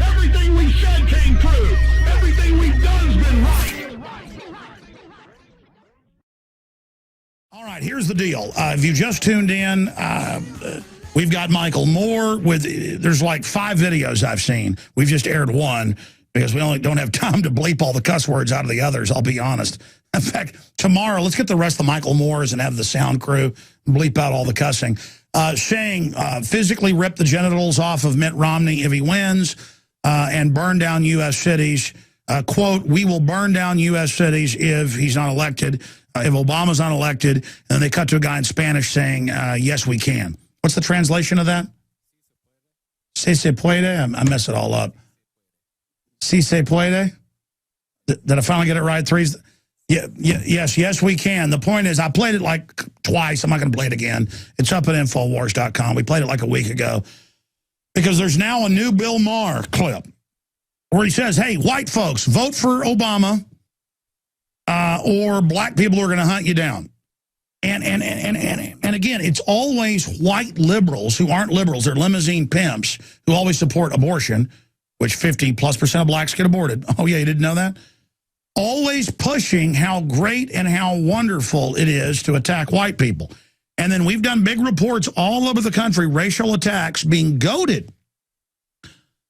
Everything we said came true. Everything we've done has been right. All right, here's the deal. If you just tuned in, we've got Michael Moore with, there's like 5 videos I've seen. We've just aired one because we only don't have time to bleep all the cuss words out of the others, I'll be honest. In fact, tomorrow, let's get the rest of the Michael Moores and have the sound crew bleep out all the cussing. Saying physically rip the genitals off of Mitt Romney if he wins and burn down U.S. cities. Quote, we will burn down U.S. cities if he's not elected. If Obama's not elected, and then they cut to a guy in Spanish saying, yes, we can. What's the translation of that? Si se puede? I mess it all up. Si se puede? Did I finally get it right? Threes? Yeah, yes, we can. The point is, I played it like twice. I'm not going to play it again. It's up at Infowars.com. We played it like a week ago. Because there's now a new Bill Maher clip where he says, hey, white folks, vote for Obama. Or black people are going to hunt you down. And again, it's always white liberals who aren't liberals. They're limousine pimps who always support abortion, which 50+% of blacks get aborted. Oh, yeah, you didn't know that? Always pushing how great and how wonderful it is to attack white people. And then we've done big reports all over the country, racial attacks being goaded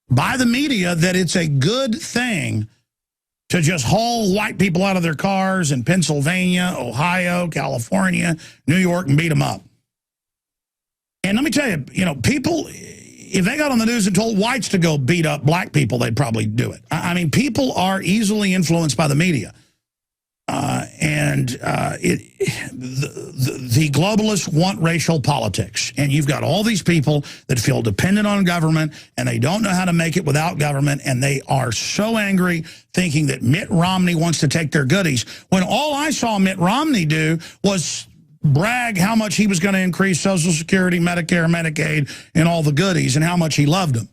by the media that it's a good thing to just haul white people out of their cars in Pennsylvania, Ohio, California, New York, and beat them up. And let me tell you, people, if they got on the news and told whites to go beat up black people, they'd probably do it. I mean, people are easily influenced by the media. The globalists want racial politics. And you've got all these people that feel dependent on government, and they don't know how to make it without government, and they are so angry thinking that Mitt Romney wants to take their goodies, when all I saw Mitt Romney do was brag how much he was going to increase Social Security, Medicare, Medicaid, and all the goodies, and how much he loved them.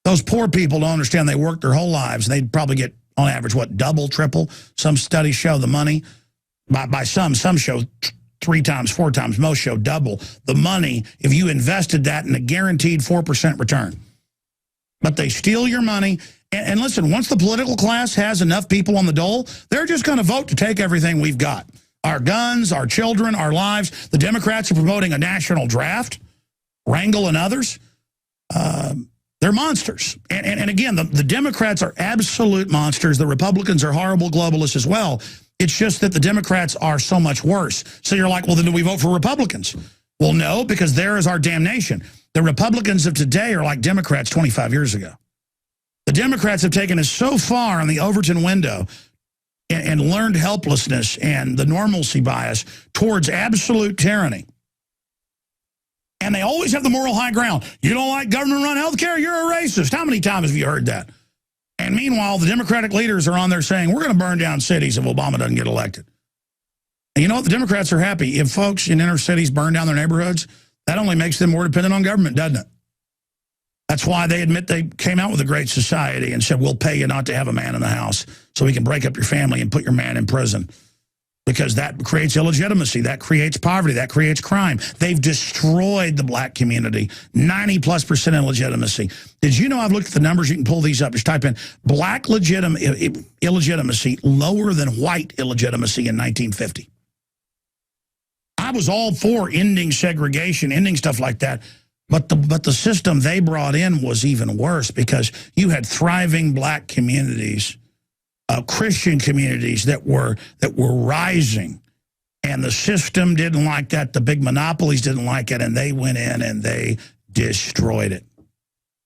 Those poor people don't understand. They worked their whole lives. They'd probably get, on average, what, double, triple? Some studies show the money. By some show 3 times, 4 times. Most show double the money if you invested that in a guaranteed 4% return. But they steal your money. And listen, once the political class has enough people on the dole, they're just going to vote to take everything we've got. Our guns, our children, our lives. The Democrats are promoting a national draft. Rangel and others. They're monsters. And again, the Democrats are absolute monsters. The Republicans are horrible globalists as well. It's just that the Democrats are so much worse. So you're like, well, then do we vote for Republicans? Well, no, because there is our damnation. The Republicans of today are like Democrats 25 years ago. The Democrats have taken us so far on the Overton window and learned helplessness and the normalcy bias towards absolute tyranny. And they always have the moral high ground. You don't like government-run health care? You're a racist. How many times have you heard that? And meanwhile, the Democratic leaders are on there saying, we're going to burn down cities if Obama doesn't get elected. And you know what? The Democrats are happy. If folks in inner cities burn down their neighborhoods, that only makes them more dependent on government, doesn't it? That's why they admit they came out with a Great Society and said, we'll pay you not to have a man in the house so we can break up your family and put your man in prison. Because that creates illegitimacy, that creates poverty, that creates crime. They've destroyed the black community, 90+% illegitimacy. Did you know, I've looked at the numbers, you can pull these up, just type in black illegitimacy lower than white illegitimacy in 1950. I was all for ending segregation, ending stuff like that, but the system they brought in was even worse because you had thriving black communities, Christian communities that were rising, and the system didn't like that. The big monopolies didn't like it, and they went in and they destroyed it.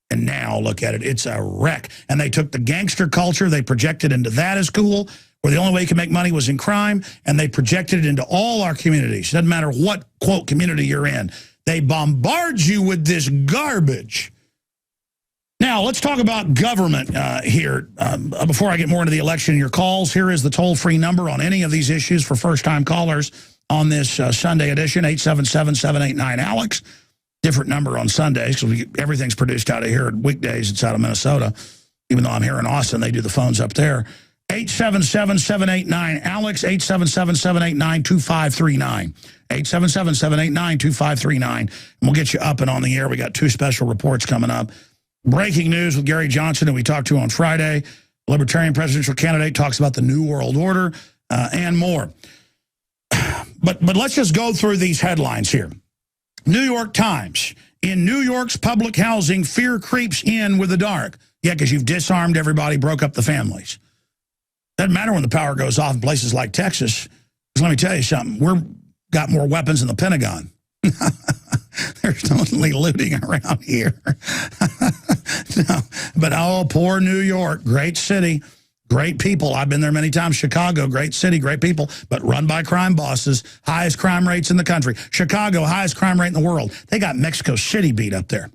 And now look at it; it's a wreck. And they took the gangster culture, they projected into that as cool, where the only way you can make money was in crime, and they projected it into all our communities. Doesn't matter what quote community you're in, they bombard you with this garbage. Now, Now, let's talk about government here. Before I get more into the election and your calls, here is the toll-free number on any of these issues for first-time callers on this Sunday edition, 877-789-ALEX. Different number on Sundays because everything's produced out of here. Weekdays, it's out of Minnesota. Even though I'm here in Austin, they do the phones up there. 877-789-ALEX, 877-789-2539. 877-789-2539. And we'll get you up and on the air. We got 2 special reports coming up. Breaking news with Gary Johnson, who we talked to on Friday. Libertarian presidential candidate talks about the New World Order and more. But let's just go through these headlines here. New York Times. In New York's public housing, fear creeps in with the dark. Yeah, because you've disarmed everybody, broke up the families. Doesn't matter when the power goes off in places like Texas. Because let me tell you something. We've got more weapons in the Pentagon. There's no looting around here. No. But, oh, poor New York. Great city. Great people. I've been there many times. Chicago, great city, great people, but run by crime bosses. Highest crime rates in the country. Chicago, highest crime rate in the world. They got Mexico City beat up there.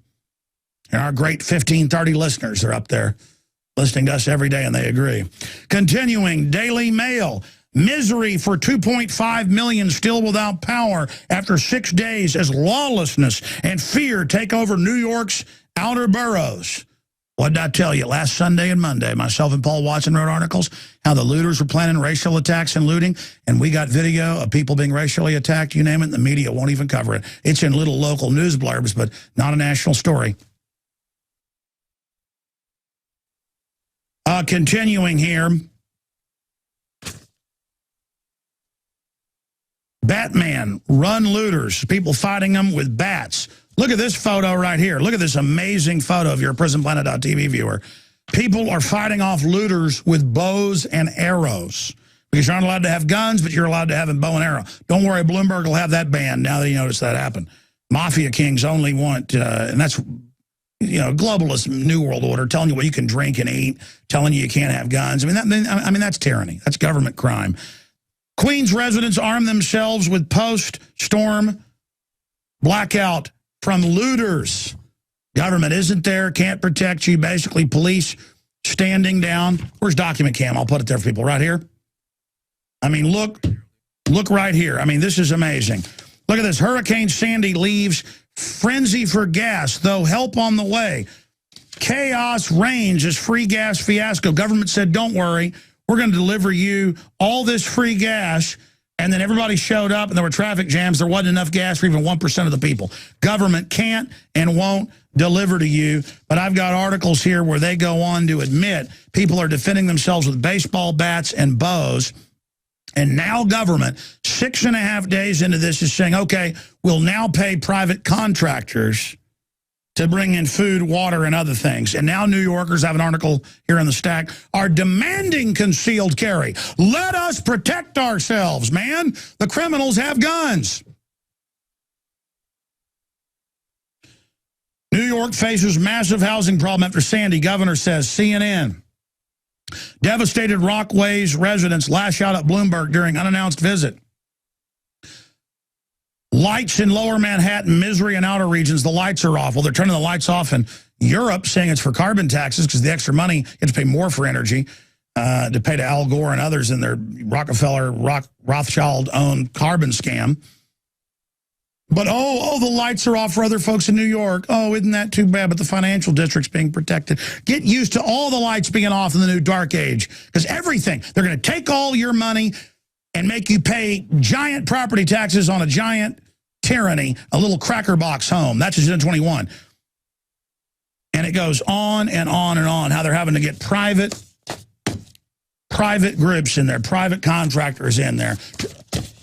And our great 1530 listeners are up there listening to us every day, and they agree. Continuing, Daily Mail. Misery for 2.5 million still without power after 6 days as lawlessness and fear take over New York's outer boroughs. What did I tell you? Last Sunday and Monday, myself and Paul Watson wrote articles how the looters were planning racial attacks and looting, and we got video of people being racially attacked, you name it, and the media won't even cover it. It's in little local news blurbs, but not a national story. Continuing here. Batman, run looters, people fighting them with bats. Look at this photo right here. Look at this amazing photo if you're a PrisonPlanet.tv viewer. People are fighting off looters with bows and arrows. Because you're not allowed to have guns, but you're allowed to have a bow and arrow. Don't worry, Bloomberg will have that banned now that you notice that happen. Mafia kings only want, and that's, globalist New World Order, telling you what you can drink and eat, telling you can't have guns. I mean, that's tyranny. That's government crime. Queens residents arm themselves with post-storm blackout from looters. Government isn't there, can't protect you. Basically, police standing down. Where's document cam? I'll put it there for people. Right here. I mean, look right here. I mean, this is amazing. Look at this. Hurricane Sandy leaves frenzy for gas, though help on the way. Chaos reigns as free gas fiasco. Government said, don't worry. We're going to deliver you all this free gas. And then everybody showed up and there were traffic jams. There wasn't enough gas for even 1% of the people. Government can't and won't deliver to you. But I've got articles here where they go on to admit people are defending themselves with baseball bats and bows. And now government, 6.5 days into this, is saying, okay, we'll now pay private contractors to bring in food, water, and other things. And now New Yorkers, have an article here in the stack, are demanding concealed carry. Let us protect ourselves, man. The criminals have guns. New York faces massive housing problem after Sandy, governor says, CNN. Devastated Rockway's residents lash out at Bloomberg during unannounced visit. Lights in lower Manhattan, misery in outer regions, the lights are off. Well, they're turning the lights off in Europe, saying it's for carbon taxes because the extra money, you have to pay more for energy to pay to Al Gore and others in their Rockefeller, Rothschild-owned carbon scam. But, the lights are off for other folks in New York. Oh, isn't that too bad? But the financial district's being protected. Get used to all the lights being off in the new dark age because everything, they're going to take all your money and make you pay giant property taxes on a giant tyranny, a little cracker box home. That's Agenda 21. And it goes on and on and on, how they're having to get private groups in there, private contractors in there.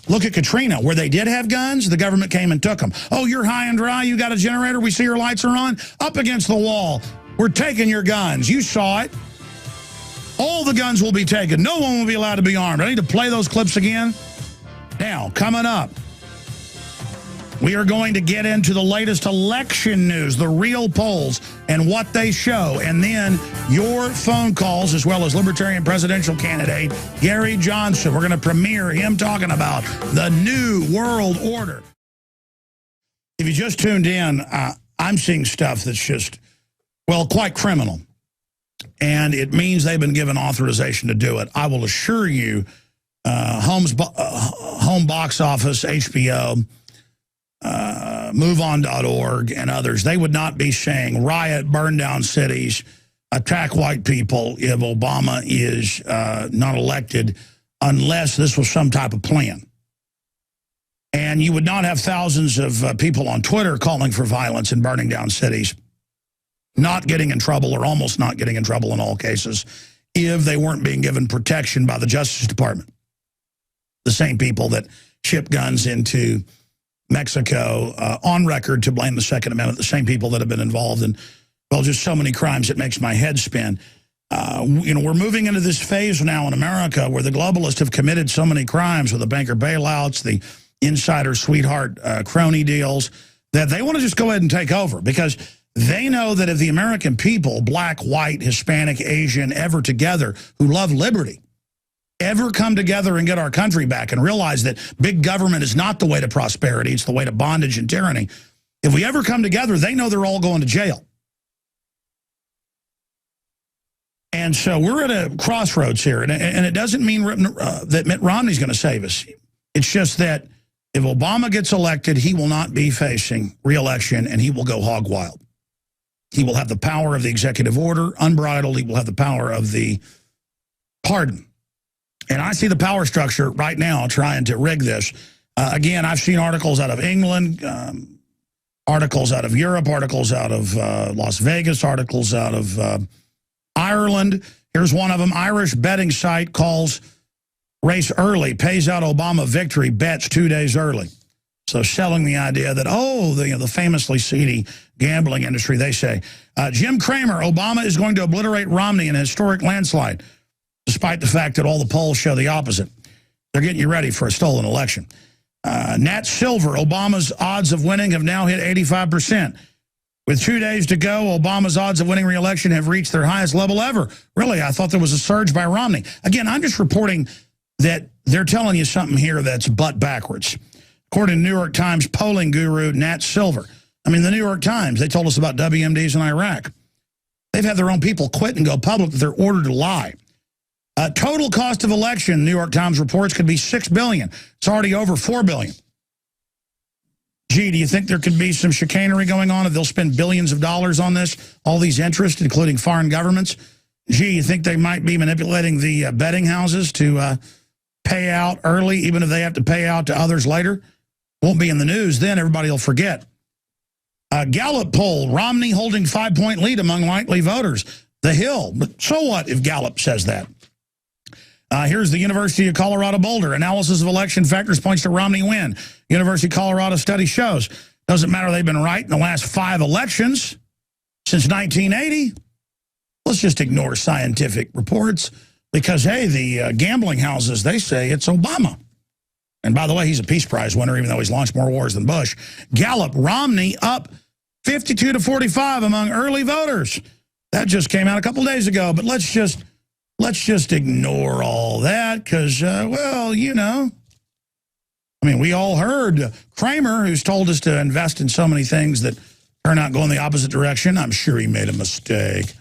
Look at Katrina, where they did have guns, the government came and took them. Oh, you're high and dry, you got a generator, we see your lights are on, up against the wall. We're taking your guns. You saw it. All the guns will be taken. No one will be allowed to be armed. I need to play those clips again. Now, coming up, we are going to get into the latest election news, the real polls, and what they show. And then your phone calls, as well as Libertarian presidential candidate Gary Johnson. We're going to premiere him talking about the New World Order. If you just tuned in, I'm seeing stuff that's just Well, quite criminal. And it means they've been given authorization to do it. I will assure you, home box office, HBO, MoveOn.org, and others, they would not be saying riot, burn down cities, attack white people if Obama is not elected unless this was some type of plan. And you would not have thousands of people on Twitter calling for violence and burning down cities, not getting in trouble or almost not getting in trouble in all cases if they weren't being given protection by the Justice Department. The same people that ship guns into Mexico on record to blame the Second Amendment, the same people that have been involved in, well, just so many crimes it makes my head spin. We're moving into this phase now in America where the globalists have committed so many crimes with the banker bailouts, the insider sweetheart crony deals, that they want to just go ahead and take over because they know that if the American people, black, white, Hispanic, Asian, ever together, who love liberty, ever come together and get our country back and realize that big government is not the way to prosperity, it's the way to bondage and tyranny. If we ever come together, they know they're all going to jail. And so we're at a crossroads here, and it doesn't mean that Mitt Romney's going to save us. It's just that if Obama gets elected, he will not be facing re-election, and he will go hog wild. He will have the power of the executive order, unbridled. He will have the power of the pardon. And I see the power structure right now trying to rig this. Again, I've seen articles out of England, articles out of Europe, articles out of Las Vegas, articles out of Ireland. Here's one of them. Irish betting site calls race early, pays out Obama victory, bets 2 days early. So selling the idea that, the famously seedy gambling industry, they say. Jim Cramer, Obama is going to obliterate Romney in a historic landslide, despite the fact that all the polls show the opposite. They're getting you ready for a stolen election. Nat Silver, Obama's odds of winning have now hit 85%. With 2 days to go, Obama's odds of winning re-election have reached their highest level ever. Really, I thought there was a surge by Romney. Again, I'm just reporting that they're telling you something here that's butt backwards. According to New York Times polling guru Nat Silver. I mean, the New York Times, they told us about WMDs in Iraq. They've had their own people quit and go public that they're ordered to lie. Total cost of election, New York Times reports, could be $6 billion. It's already over $4 billion. Gee, do you think there could be some chicanery going on if they'll spend billions of dollars on this? All these interests, including foreign governments? Gee, you think they might be manipulating the betting houses to pay out early, even if they have to pay out to others later? Won't be in the news then, everybody will forget. Gallup poll, Romney holding 5-point lead among likely voters. The Hill, but so what if Gallup says that? Here's the University of Colorado Boulder. Analysis of election factors points to Romney win. University of Colorado study shows. Doesn't matter they've been right in the last 5 elections since 1980. Let's just ignore scientific reports because, hey, the gambling houses, they say it's Obama. And by the way, he's a Peace Prize winner, even though he's launched more wars than Bush. Gallup, Romney up 52 to 45 among early voters. That just came out a couple days ago, but let's just ignore all that because, well, I mean, we all heard Cramer, who's told us to invest in so many things that turn out going the opposite direction. I'm sure he made a mistake.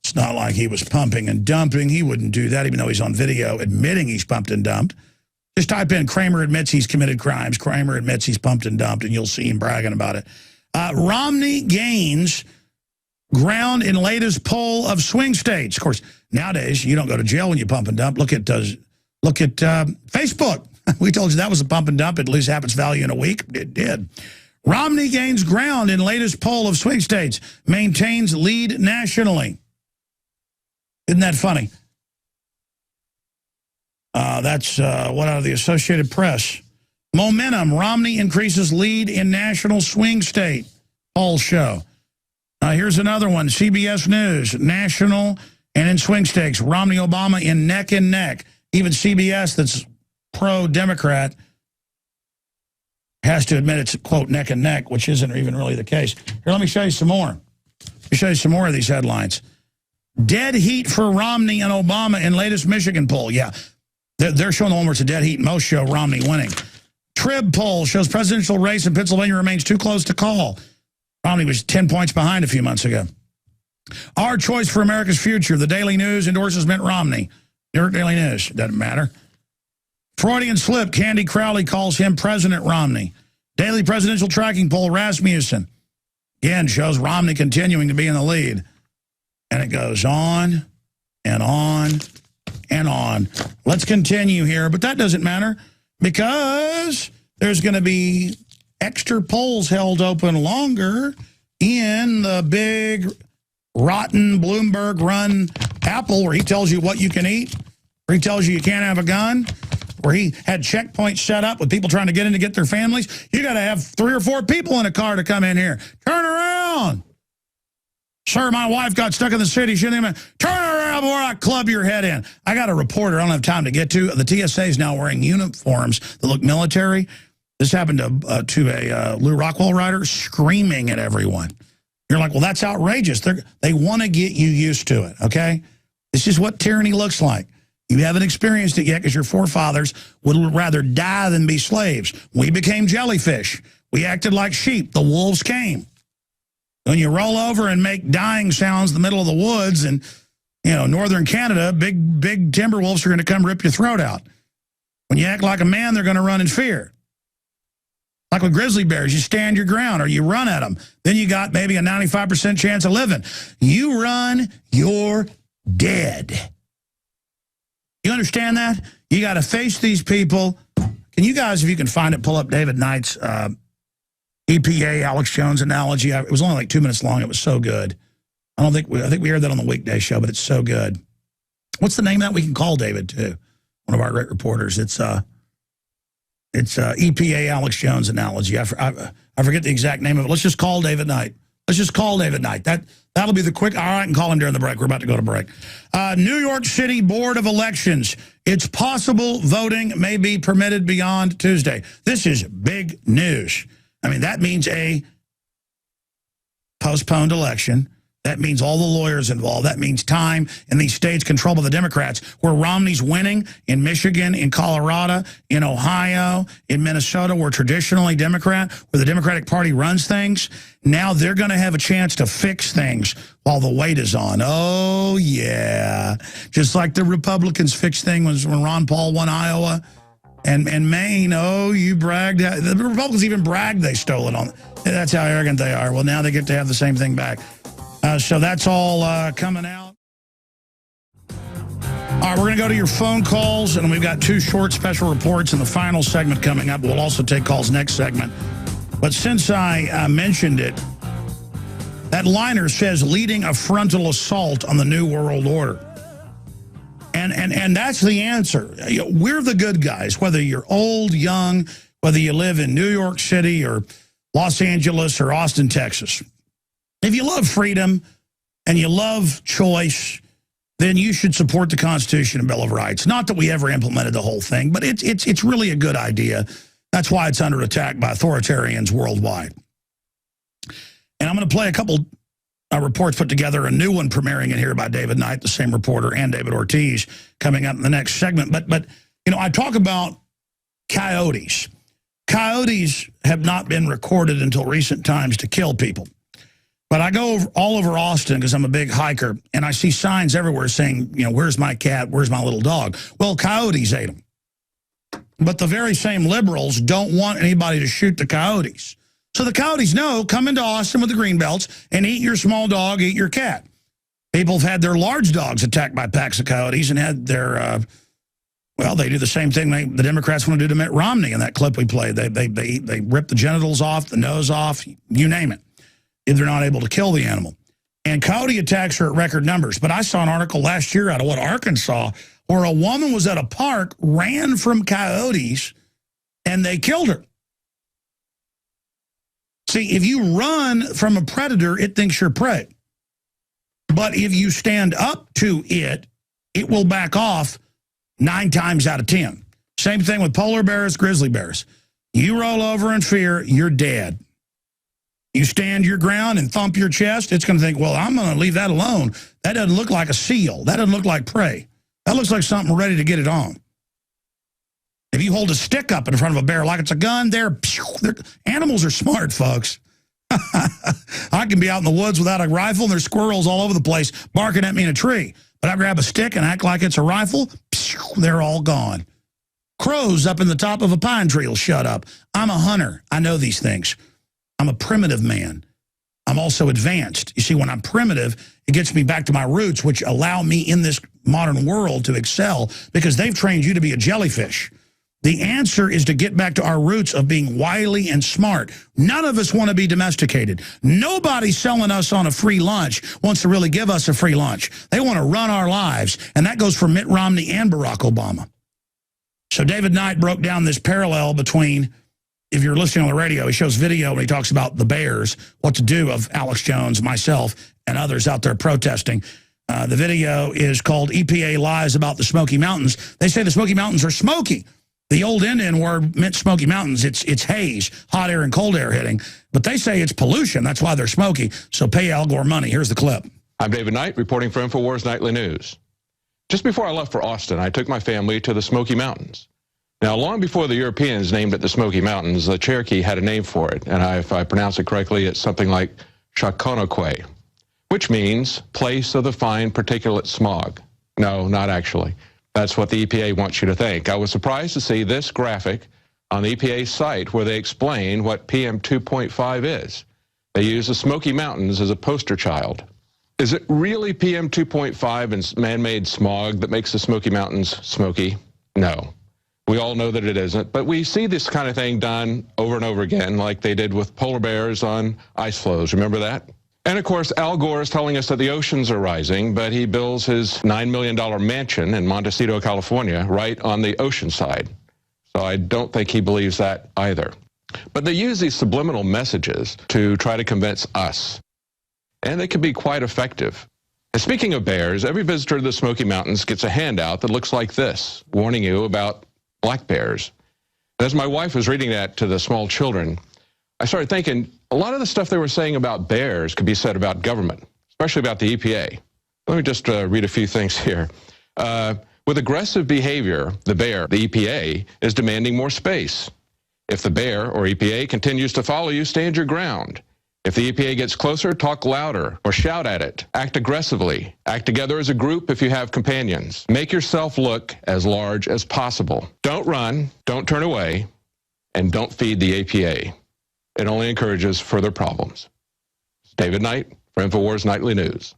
It's not like he was pumping and dumping. He wouldn't do that, even though he's on video admitting he's pumped and dumped. Just type in Cramer admits he's committed crimes. Cramer admits he's pumped and dumped, and you'll see him bragging about it. Romney gains ground in latest poll of swing states. Of course, nowadays, you don't go to jail when you pump and dump. Look at Facebook. We told you that was a pump and dump. It lose half its value in a week. It did. Romney gains ground in latest poll of swing states. Maintains lead nationally. Isn't that funny? That's what out of the Associated Press. Momentum. Romney increases lead in national swing state. Poll show. Here's another one. CBS News. National and in swing states. Romney, Obama in neck and neck. Even CBS, that's pro-Democrat, has to admit it's, quote, neck and neck, which isn't even really the case. Here, let me show you some more. Let me show you some more of these headlines. Dead heat for Romney and Obama in latest Michigan poll. Yeah, they're showing the one where it's a dead heat. Most show Romney winning. Trib poll shows presidential race in Pennsylvania remains too close to call. Romney was 10 points behind a few months ago. Our choice for America's future. The Daily News endorses Mitt Romney. New York Daily News. Doesn't matter. Freudian slip. Candy Crowley calls him President Romney. Daily presidential tracking poll. Rasmussen. Again, shows Romney continuing to be in the lead. And it goes on and on and on. Let's continue here. But that doesn't matter because there's going to be extra polls held open longer in the big, rotten, Bloomberg-run Apple where he tells you what you can eat, where he tells you can't have a gun, where he had checkpoints set up with people trying to get in to get their families. You got to have 3 or 4 people in a car to come in here. Turn around. Sir, my wife got stuck in the city. She didn't even turn around before I club your head in. I got a reporter I don't have time to get to. The TSA is now wearing uniforms that look military. This happened to a Lou Rockwell writer screaming at everyone. You're like, well, that's outrageous. They want to get you used to it, okay? This is what tyranny looks like. You haven't experienced it yet because your forefathers would rather die than be slaves. We became jellyfish. We acted like sheep. The wolves came. When you roll over and make dying sounds in the middle of the woods and, northern Canada, big timber wolves are going to come rip your throat out. When you act like a man, they're going to run in fear. Like with grizzly bears, you stand your ground or you run at them. Then you got maybe a 95% chance of living. You run, you're dead. You understand that? You got to face these people. Can you guys, if you can find it, pull up David Knight's EPA Alex Jones analogy? It was only like 2 minutes long. It was so good. I think we heard that on the weekday show, but it's so good. What's the name of that? We can call David too. One of our great reporters. It's EPA Alex Jones analogy. I forget the exact name of it. Let's just call David Knight. Let's just call David Knight. That'll be the quick. All right, I can call him during the break. We're about to go to break. New York City Board of Elections. It's possible voting may be permitted beyond Tuesday. This is big news. I mean, that means a postponed election. That means all the lawyers involved. That means time in these states controlled by the Democrats, where Romney's winning in Michigan, in Colorado, in Ohio, in Minnesota, where traditionally Democrat, where the Democratic Party runs things. Now they're going to have a chance to fix things while the wait is on. Oh, yeah. Just like the Republicans fixed things when Ron Paul won Iowa. And Maine, oh, you bragged. The Republicans even bragged they stole it on. That's how arrogant they are. Well, now they get to have the same thing back. So that's all coming out. All right, we're going to go to your phone calls, and we've got 2 short special reports in the final segment coming up. We'll also take calls next segment. But since I mentioned it, that liner says leading a frontal assault on the New World Order. And that's the answer. We're the good guys, whether you're old, young, whether you live in New York City or Los Angeles or Austin, Texas. If you love freedom and you love choice, then you should support the Constitution and Bill of Rights. Not that we ever implemented the whole thing, but it's really a good idea. That's why it's under attack by authoritarians worldwide. And I'm going to play a couple reports put together, a new one premiering in here by David Knight, the same reporter, and David Ortiz coming up in the next segment. But I talk about coyotes. Coyotes have not been recorded until recent times to kill people. But I go all over Austin because I'm a big hiker, and I see signs everywhere saying, where's my cat, where's my little dog? Well, coyotes ate them. But the very same liberals don't want anybody to shoot the coyotes. So the coyotes know, come into Austin with the green belts and eat your small dog, eat your cat. People have had their large dogs attacked by packs of coyotes and had their, they do the same thing the Democrats want to do to Mitt Romney in that clip we played. They rip the genitals off, the nose off, you name it, if they're not able to kill the animal. And coyote attacks are at record numbers. But I saw an article last year out of Arkansas, where a woman was at a park, ran from coyotes, and they killed her. See, if you run from a predator, it thinks you're prey. But if you stand up to it, it will back off 9 times out of 10. Same thing with polar bears, grizzly bears. You roll over in fear, you're dead. You stand your ground and thump your chest, it's going to think, well, I'm going to leave that alone. That doesn't look like a seal. That doesn't look like prey. That looks like something ready to get it on. If you hold a stick up in front of a bear like it's a gun, animals are smart, folks. I I can be out in the woods without a rifle, and there's squirrels all over the place barking at me in a tree. But I grab a stick and act like it's a rifle, they're all gone. Crows up in the top of a pine tree will shut up. I'm a hunter. I know these things. I'm a primitive man. I'm also advanced. You see, when I'm primitive, it gets me back to my roots, which allow me in this modern world to excel because they've trained you to be a jellyfish. The answer is to get back to our roots of being wily and smart. None of us want to be domesticated. Nobody selling us on a free lunch wants to really give us a free lunch. They want to run our lives, and that goes for Mitt Romney and Barack Obama. So David Knight broke down this parallel between, if you're listening on the radio, he shows video and he talks about the bears, what to do of Alex Jones, myself, and others out there protesting. The video is called EPA Lies About the Smoky Mountains. They say the Smoky Mountains are smoky. The old Indian word meant Smoky Mountains. It's haze, hot air and cold air hitting. But they say it's pollution. That's why they're smoky. So pay Al Gore money. Here's the clip. I'm David Knight, reporting for InfoWars Nightly News. Just before I left for Austin, I took my family to the Smoky Mountains. Now, long before the Europeans named it the Smoky Mountains, the Cherokee had a name for it. And if I pronounce it correctly, it's something like Shakonoquay, which means place of the fine particulate smog. No, not actually. That's what the EPA wants you to think. I was surprised to see this graphic on the EPA site where they explain what PM 2.5 is. They use the Smoky Mountains as a poster child. Is it really PM 2.5 and man-made smog that makes the Smoky Mountains smoky? No. We all know that it isn't, but we see this kind of thing done over and over again, like they did with polar bears on ice floes. Remember that? And of course, Al Gore is telling us that the oceans are rising, but he builds his $9 million mansion in Montecito, California, right on the ocean side. So I don't think he believes that either. But they use these subliminal messages to try to convince us. And they can be quite effective. And speaking of bears, every visitor to the Smoky Mountains gets a handout that looks like this, warning you about black bears. As my wife was reading that to the small children, I started thinking a lot of the stuff they were saying about bears could be said about government, especially about the EPA. Let me just read a few things here. With aggressive behavior, the bear, the EPA, is demanding more space. If the bear or EPA continues to follow you, stand your ground. If the EPA gets closer, talk louder or shout at it. Act aggressively. Act together as a group if you have companions. Make yourself look as large as possible. Don't run, don't turn away, and don't feed the EPA. It only encourages further problems. David Knight for InfoWars Nightly News.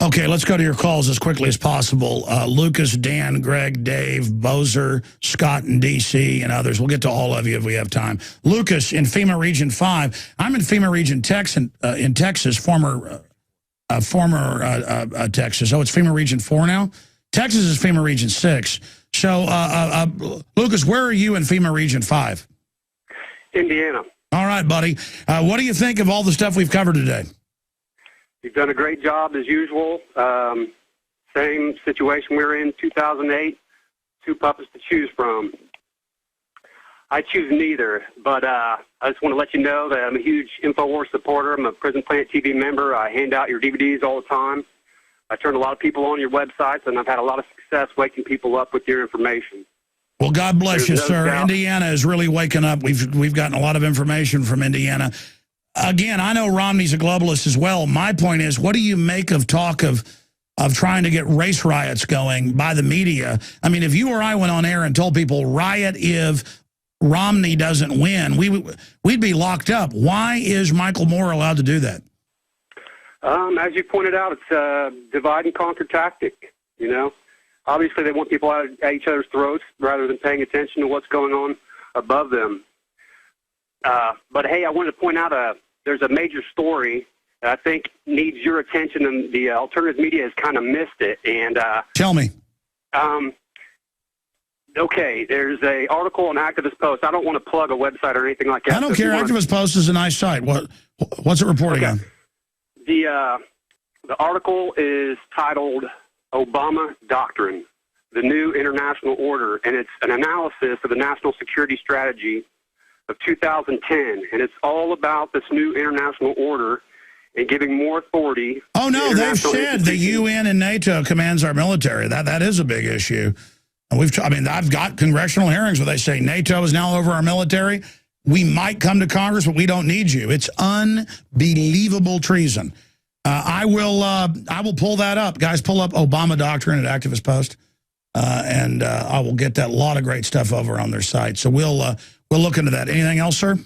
Okay, let's go to your calls as quickly as possible. Lucas, Dan, Greg, Dave, Bozer, Scott in D.C., and others. We'll get to all of you if we have time. Lucas in FEMA Region 5. I'm in FEMA Region in Texas, former Texas. Oh, it's FEMA Region 4 now? Texas is FEMA Region 6. So, Lucas, where are you in FEMA Region 5? Indiana. All right, buddy. What do you think of all the stuff we've covered today? You've done a great job as usual. Same situation we were in 2008. Two puppets to choose from. I choose neither, but I just want to let you know that I'm a huge InfoWars supporter. I'm a Prison Planet TV member. I hand out your DVDs all the time. I turn a lot of people on your websites, and I've had a lot of success waking people up with your information. Well, God bless you, sir. Indiana is really waking up. We've gotten a lot of information from Indiana. Again, I know Romney's a globalist as well. My point is, what do you make of talk of trying to get race riots going by the media? I mean, if you or I went on air and told people riot if Romney doesn't win, we'd be locked up. Why is Michael Moore allowed to do that? As you pointed out, it's a divide and conquer tactic, you know. Obviously, they want people at each other's throats rather than paying attention to what's going on above them. But, hey, I wanted to point out there's a major story that I think needs your attention, and the alternative media has kind of missed it. And tell me. Okay, there's an article on Activist Post. I don't want to plug a website or anything like that. I don't care. Activist Post is a nice site. What's it reporting on? The article is titled Obama Doctrine, the New International Order, and it's an analysis of the national security strategy of 2010, and it's all about this new international order and giving more authority. Oh, no, they've said the UN and NATO commands our military. That is a big issue. And I've got congressional hearings where they say NATO is now over our military. we might come to Congress, but we don't need you. It's unbelievable treason. I will pull that up. Guys, pull up Obama Doctrine at Activist Post, and I will get that. A lot of great stuff over on their site. So we'll look into that. Anything else, sir?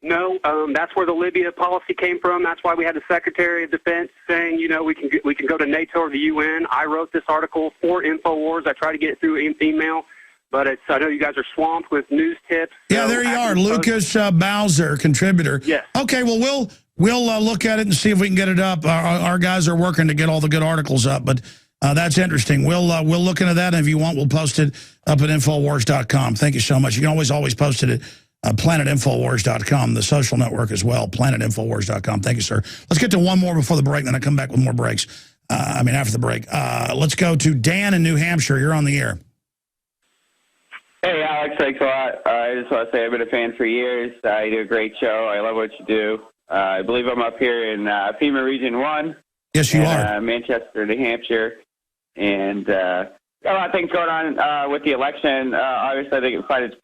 No, that's where the Libya policy came from. That's why we had the Secretary of Defense saying, you know, we can go to NATO or the UN. I wrote this article for InfoWars. I tried to get it through email, but I know you guys are swamped with news tips. Yeah, there you are, Lucas Bowser, contributor. Yes. Okay, well, we'll look at it and see if we can get it up. Our guys are working to get all the good articles up, but that's interesting. We'll look into that, and if you want, we'll post it up at Infowars.com. Thank you so much. You can always post it at planetinfowars.com, the social network as well, planetinfowars.com. Thank you, sir. Let's get to one more before the break, then I come back with more breaks. After the break. Let's go to Dan in New Hampshire. You're on the air. Hey, Alex, thanks a lot. I just want to say I've been a fan for years. You do a great show. I love what you do. I believe I'm up here in FEMA Region 1. Yes, you are. Manchester, New Hampshire. And got a lot of things going on with the election. Obviously, I think it's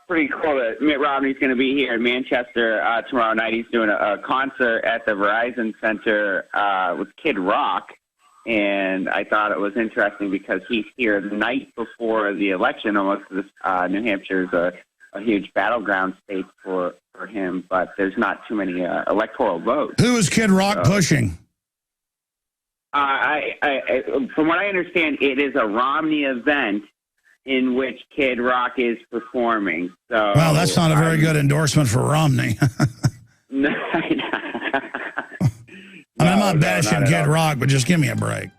pretty cool that Mitt Romney's going to be here in Manchester tomorrow night. He's doing a concert at the Verizon Center with Kid Rock. And I thought it was interesting because he's here the night before the election. Almost New Hampshire is a huge battleground state for him, but there's not too many electoral votes. Who is Kid Rock pushing? From what I understand, it is a Romney event in which Kid Rock is performing. So, well, that's not a very good endorsement for Romney. I'm not bashing Kid Rock, but just give me a break.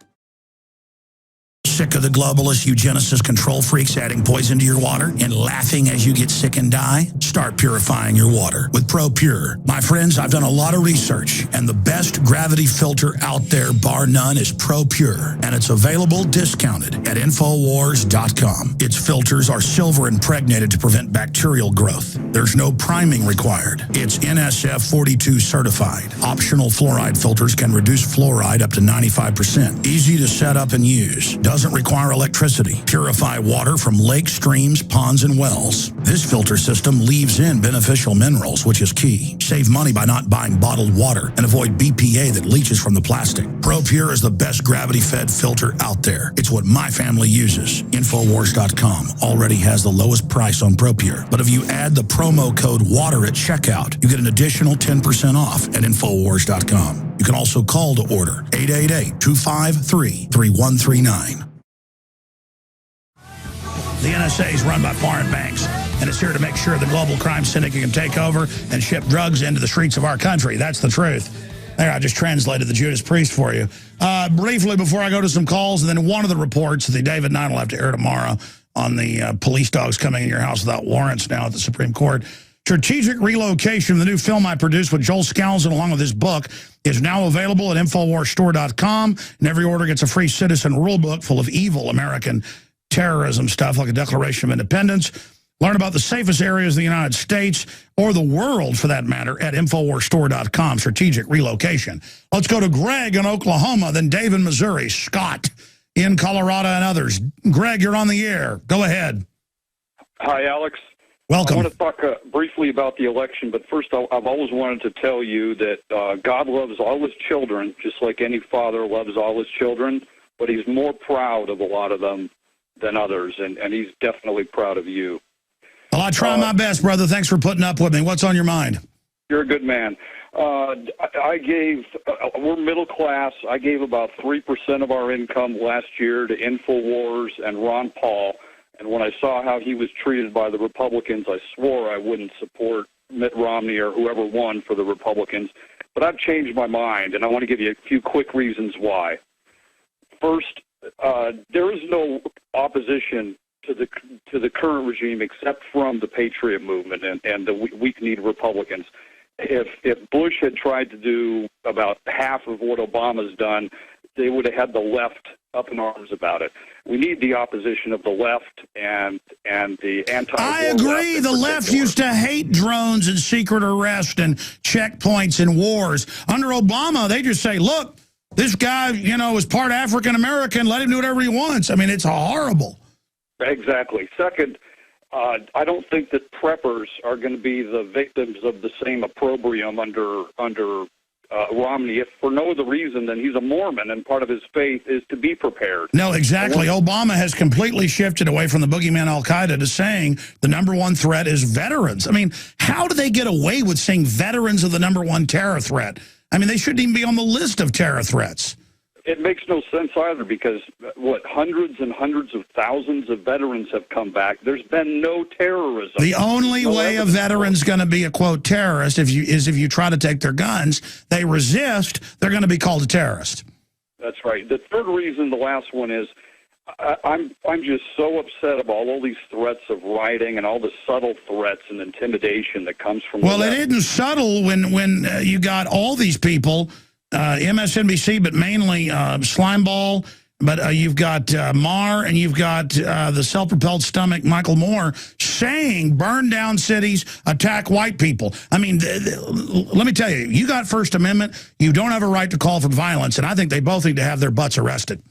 Sick of the globalists, eugenicists, control freaks adding poison to your water and laughing as you get sick and die? Start purifying your water with ProPure. My friends, I've done a lot of research, and the best gravity filter out there, bar none, is ProPure, and it's available discounted at Infowars.com. Its filters are silver impregnated to prevent bacterial growth. There's no priming required. It's NSF 42 certified. Optional fluoride filters can reduce fluoride up to 95%. Easy to set up and use. Doesn't require electricity. Purify water from lakes, streams, ponds, and wells. This filter system leaves in beneficial minerals, which is key. Save money by not buying bottled water and avoid BPA that leaches from the plastic. ProPure is the best gravity-fed filter out there. It's what my family uses. Infowars.com already has the lowest price on ProPure. But if you add the promo code WATER at checkout, you get an additional 10% off at Infowars.com. You can also call to order 888-253-3139. The NSA is run by foreign banks, and it's here to make sure the global crime syndicate can take over and ship drugs into the streets of our country. That's the truth. There, I just translated the Judas Priest for you. Briefly, before I go to some calls, and then one of the reports, the David Knight will have to air tomorrow on the police dogs coming in your house without warrants now at the Supreme Court. Strategic Relocation, the new film I produced with Joel Skousen along with his book, is now available at InfoWarsStore.com, and every order gets a free citizen rule book full of evil American terrorism stuff like a Declaration of Independence. Learn about the safest areas of the United States, or the world for that matter, at InfoWarsStore.com, Strategic Relocation. Let's go to Greg in Oklahoma, then Dave in Missouri, Scott in Colorado, and others. Greg, you're on the air. Go ahead. Hi, Alex. Welcome. I want to talk briefly about the election, but first I've always wanted to tell you that God loves all his children, just like any father loves all his children, but he's more proud of a lot of them than others, and he's definitely proud of you. Well, I try my best, brother. Thanks for putting up with me. What's on your mind? You're a good man. I gave, we're middle class. I gave about 3% of our income last year to InfoWars and Ron Paul. And when I saw how he was treated by the Republicans, I swore I wouldn't support Mitt Romney or whoever won for the Republicans. But I've changed my mind, and I want to give you a few quick reasons why. First, there is no opposition to the current regime except from the Patriot movement and the weak-kneed Republicans. If Bush had tried to do about half of what Obama's done, they would have had the left up in arms about it. We need the opposition of the left and the anti-war. I agree. The left used to hate drones and secret arrest and checkpoints and wars. Under Obama, they just say, look, this guy, is part African-American. Let him do whatever he wants. I mean, it's horrible. Exactly. Second, I don't think that preppers are going to be the victims of the same opprobrium under Romney, if for no other reason than he's a Mormon and part of his faith is to be prepared. No, exactly. Obama has completely shifted away from the boogeyman al-Qaeda to saying the #1 threat is veterans. I mean, how do they get away with saying veterans are the #1 terror threat? I mean, they shouldn't even be on the list of terror threats. It makes no sense either because, hundreds and hundreds of thousands of veterans have come back. There's been no terrorism. The only way a veteran's going to be a, quote, terrorist is if you try to take their guns. They resist, they're going to be called a terrorist. That's right. The third reason, the last one, is I'm just so upset about all these threats of rioting and all the subtle threats and intimidation that comes from Well, it isn't subtle when you got all these people, MSNBC, but mainly Slimeball, but you've got Maher, and you've got the self-propelled stomach Michael Moore saying burn down cities, attack white people. I mean, let me tell you, you got First Amendment, you don't have a right to call for violence, and I think they both need to have their butts arrested.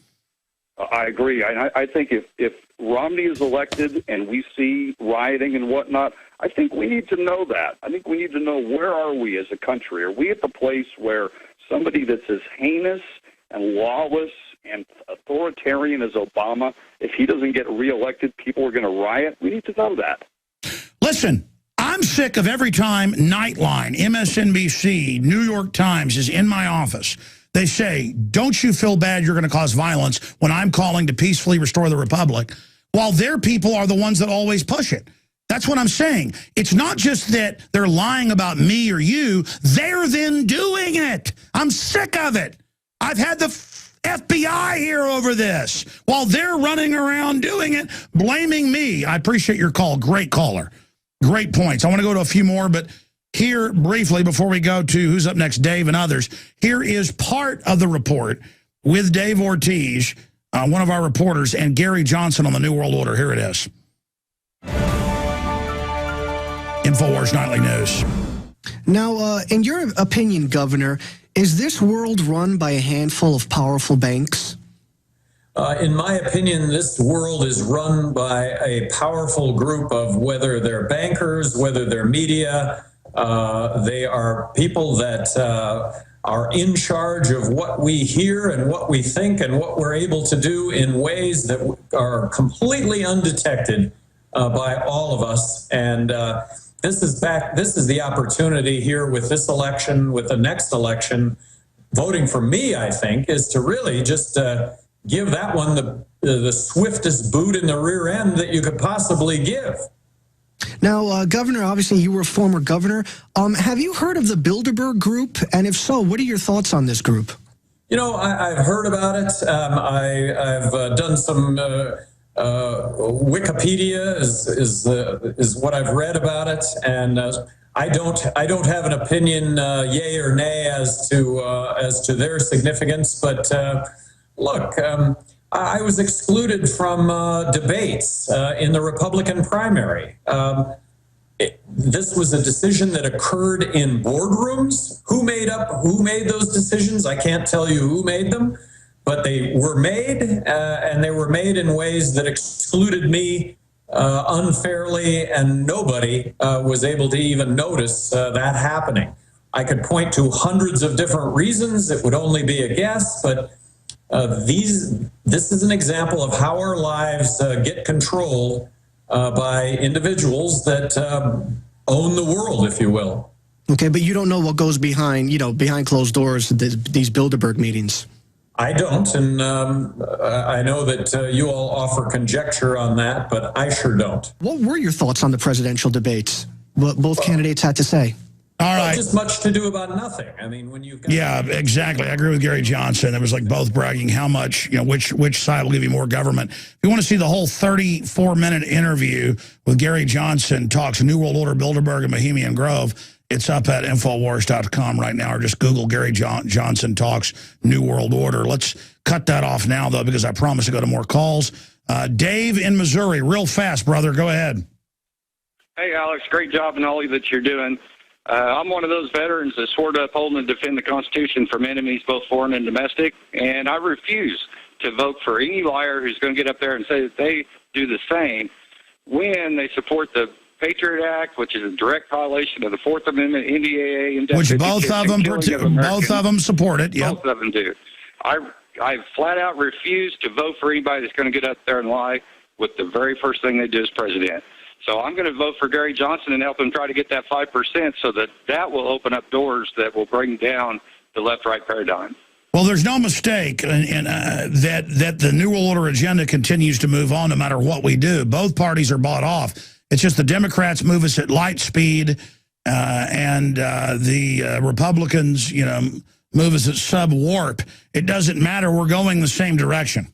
I agree. I think if Romney is elected and we see rioting and whatnot, I think we need to know that. I think we need to know, where are we as a country? Are we at the place where somebody that's as heinous and lawless and authoritarian as Obama, if he doesn't get reelected, people are going to riot? We need to know that. Listen, I'm sick of every time Nightline, MSNBC, New York Times is in my office. They say, don't you feel bad you're going to cause violence when I'm calling to peacefully restore the republic, while their people are the ones that always push it. That's what I'm saying. It's not just that they're lying about me or you. They're then doing it. I'm sick of it. I've had the FBI here over this while they're running around doing it, blaming me. I appreciate your call. Great caller. Great points. I want to go to a few more, but here briefly before we go to who's up next, Dave and others, here is part of the report with Dave Ortiz, one of our reporters, and Gary Johnson on the New World Order. Here it is. InfoWars Nightly News. Now, in your opinion, Governor, is this world run by a handful of powerful banks? In my opinion, this world is run by a powerful group of, whether they're bankers, whether they're media, they are people that are in charge of what we hear and what we think and what we're able to do in ways that are completely undetected by all of us. And this is the opportunity here with this election, with the next election. Voting for me, I think, is to really just give that one the swiftest boot in the rear end that you could possibly give. Now, Governor, obviously you were a former governor. Have you heard of the Bilderberg Group? And if so, what are your thoughts on this group? You know, I've heard about it. I've done some Wikipedia is what I've read about it, and I don't have an opinion, yay or nay, as to their significance. But look, I was excluded from debates in the Republican primary. This was a decision that occurred in boardrooms. Who made those decisions? I can't tell you who made them, but they were made, and they were made in ways that excluded me unfairly, and nobody was able to even notice that happening. I could point to hundreds of different reasons. It would only be a guess, but this is an example of how our lives get controlled by individuals that own the world, if you will. Okay, but you don't know what goes behind closed doors, these Bilderberg meetings. I don't, and I know that you all offer conjecture on that, but I sure don't. What were your thoughts on the presidential debates? What both candidates had to say? All right. Just much to do about nothing. I mean, when you've got... Yeah, exactly. I agree with Gary Johnson. It was like both bragging how much, which side will give you more government. If you want to see the whole 34-minute interview with Gary Johnson talks New World Order, Bilderberg, and Bohemian Grove, it's up at Infowars.com right now, or just Google Gary Johnson talks New World Order. Let's cut that off now, though, because I promised to go to more calls. Dave in Missouri, real fast, brother. Go ahead. Hey, Alex, great job in all that you're doing. I'm one of those veterans that swore to uphold and defend the Constitution from enemies, both foreign and domestic, and I refuse to vote for any liar who's going to get up there and say that they do the same. when they support the Patriot Act, which is a direct violation of the Fourth Amendment, NDAA, and which both of them support it. Yep. Both of them do. I flat out refuse to vote for anybody that's going to get up there and lie with the very first thing they do as president. So I'm going to vote for Gary Johnson and help him try to get that 5%, so that will open up doors that will bring down the left-right paradigm. Well, there's no mistake that the New World Order agenda continues to move on no matter what we do. Both parties are bought off. It's just the Democrats move us at light speed, and the Republicans, move us at sub-warp. It doesn't matter. We're going the same direction.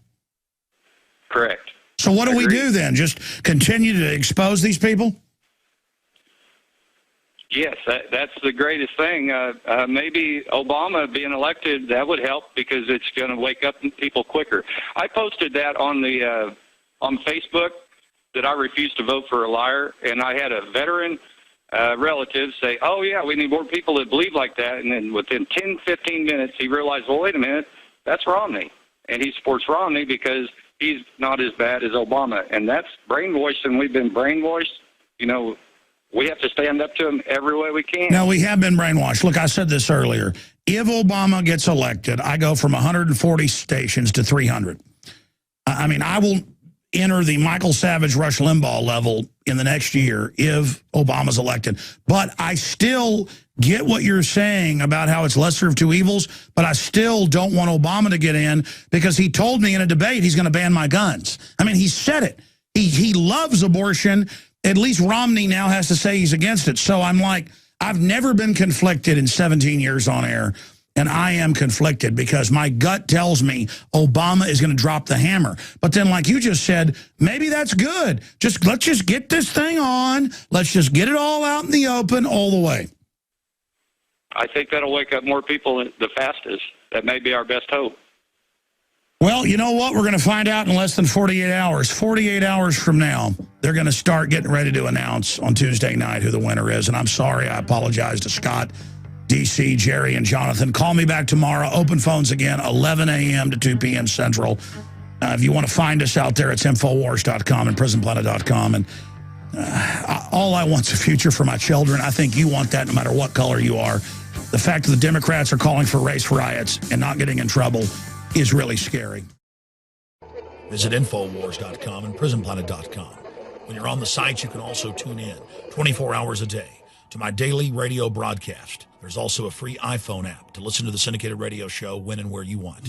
Correct. So what do we do then? Just continue to expose these people? Yes, that's the greatest thing. Maybe Obama being elected, that would help because it's going to wake up people quicker. I posted that on Facebook that I refuse to vote for a liar, and I had a veteran relative say, oh, yeah, we need more people that believe like that. And then within 10, 15 minutes, he realized, well, wait a minute, that's Romney. And he supports Romney because he's not as bad as Obama. And that's brainwashed, and we've been brainwashed. We have to stand up to him every way we can. No, we have been brainwashed. Look, I said this earlier. If Obama gets elected, I go from 140 stations to 300. I mean, I will enter the Michael Savage, Rush Limbaugh level in the next year if Obama's elected. But I still get what you're saying about how it's lesser of two evils, but I still don't want Obama to get in because he told me in a debate he's going to ban my guns. I mean, he said it. He loves abortion. At least Romney now has to say he's against it. So I'm like, I've never been conflicted in 17 years on air, and I am conflicted because my gut tells me Obama is going to drop the hammer. But then, like you just said, maybe that's good. Let's just get this thing on. Let's just get it all out in the open all the way. I think that'll wake up more people the fastest. That may be our best hope. Well, you know what? We're going to find out in less than 48 hours. 48 hours from now, they're going to start getting ready to announce on Tuesday night who the winner is. And I'm sorry. I apologize to Scott, DC, Jerry, and Jonathan. Call me back tomorrow. Open phones again, 11 a.m. to 2 p.m. Central. If you want to find us out there, it's Infowars.com and PrisonPlanet.com. And all I want is a future for my children. I think you want that no matter what color you are. The fact that the Democrats are calling for race riots and not getting in trouble is really scary. Visit Infowars.com and PrisonPlanet.com. When you're on the site, you can also tune in 24 hours a day to my daily radio broadcast. There's also a free iPhone app to listen to the syndicated radio show when and where you want.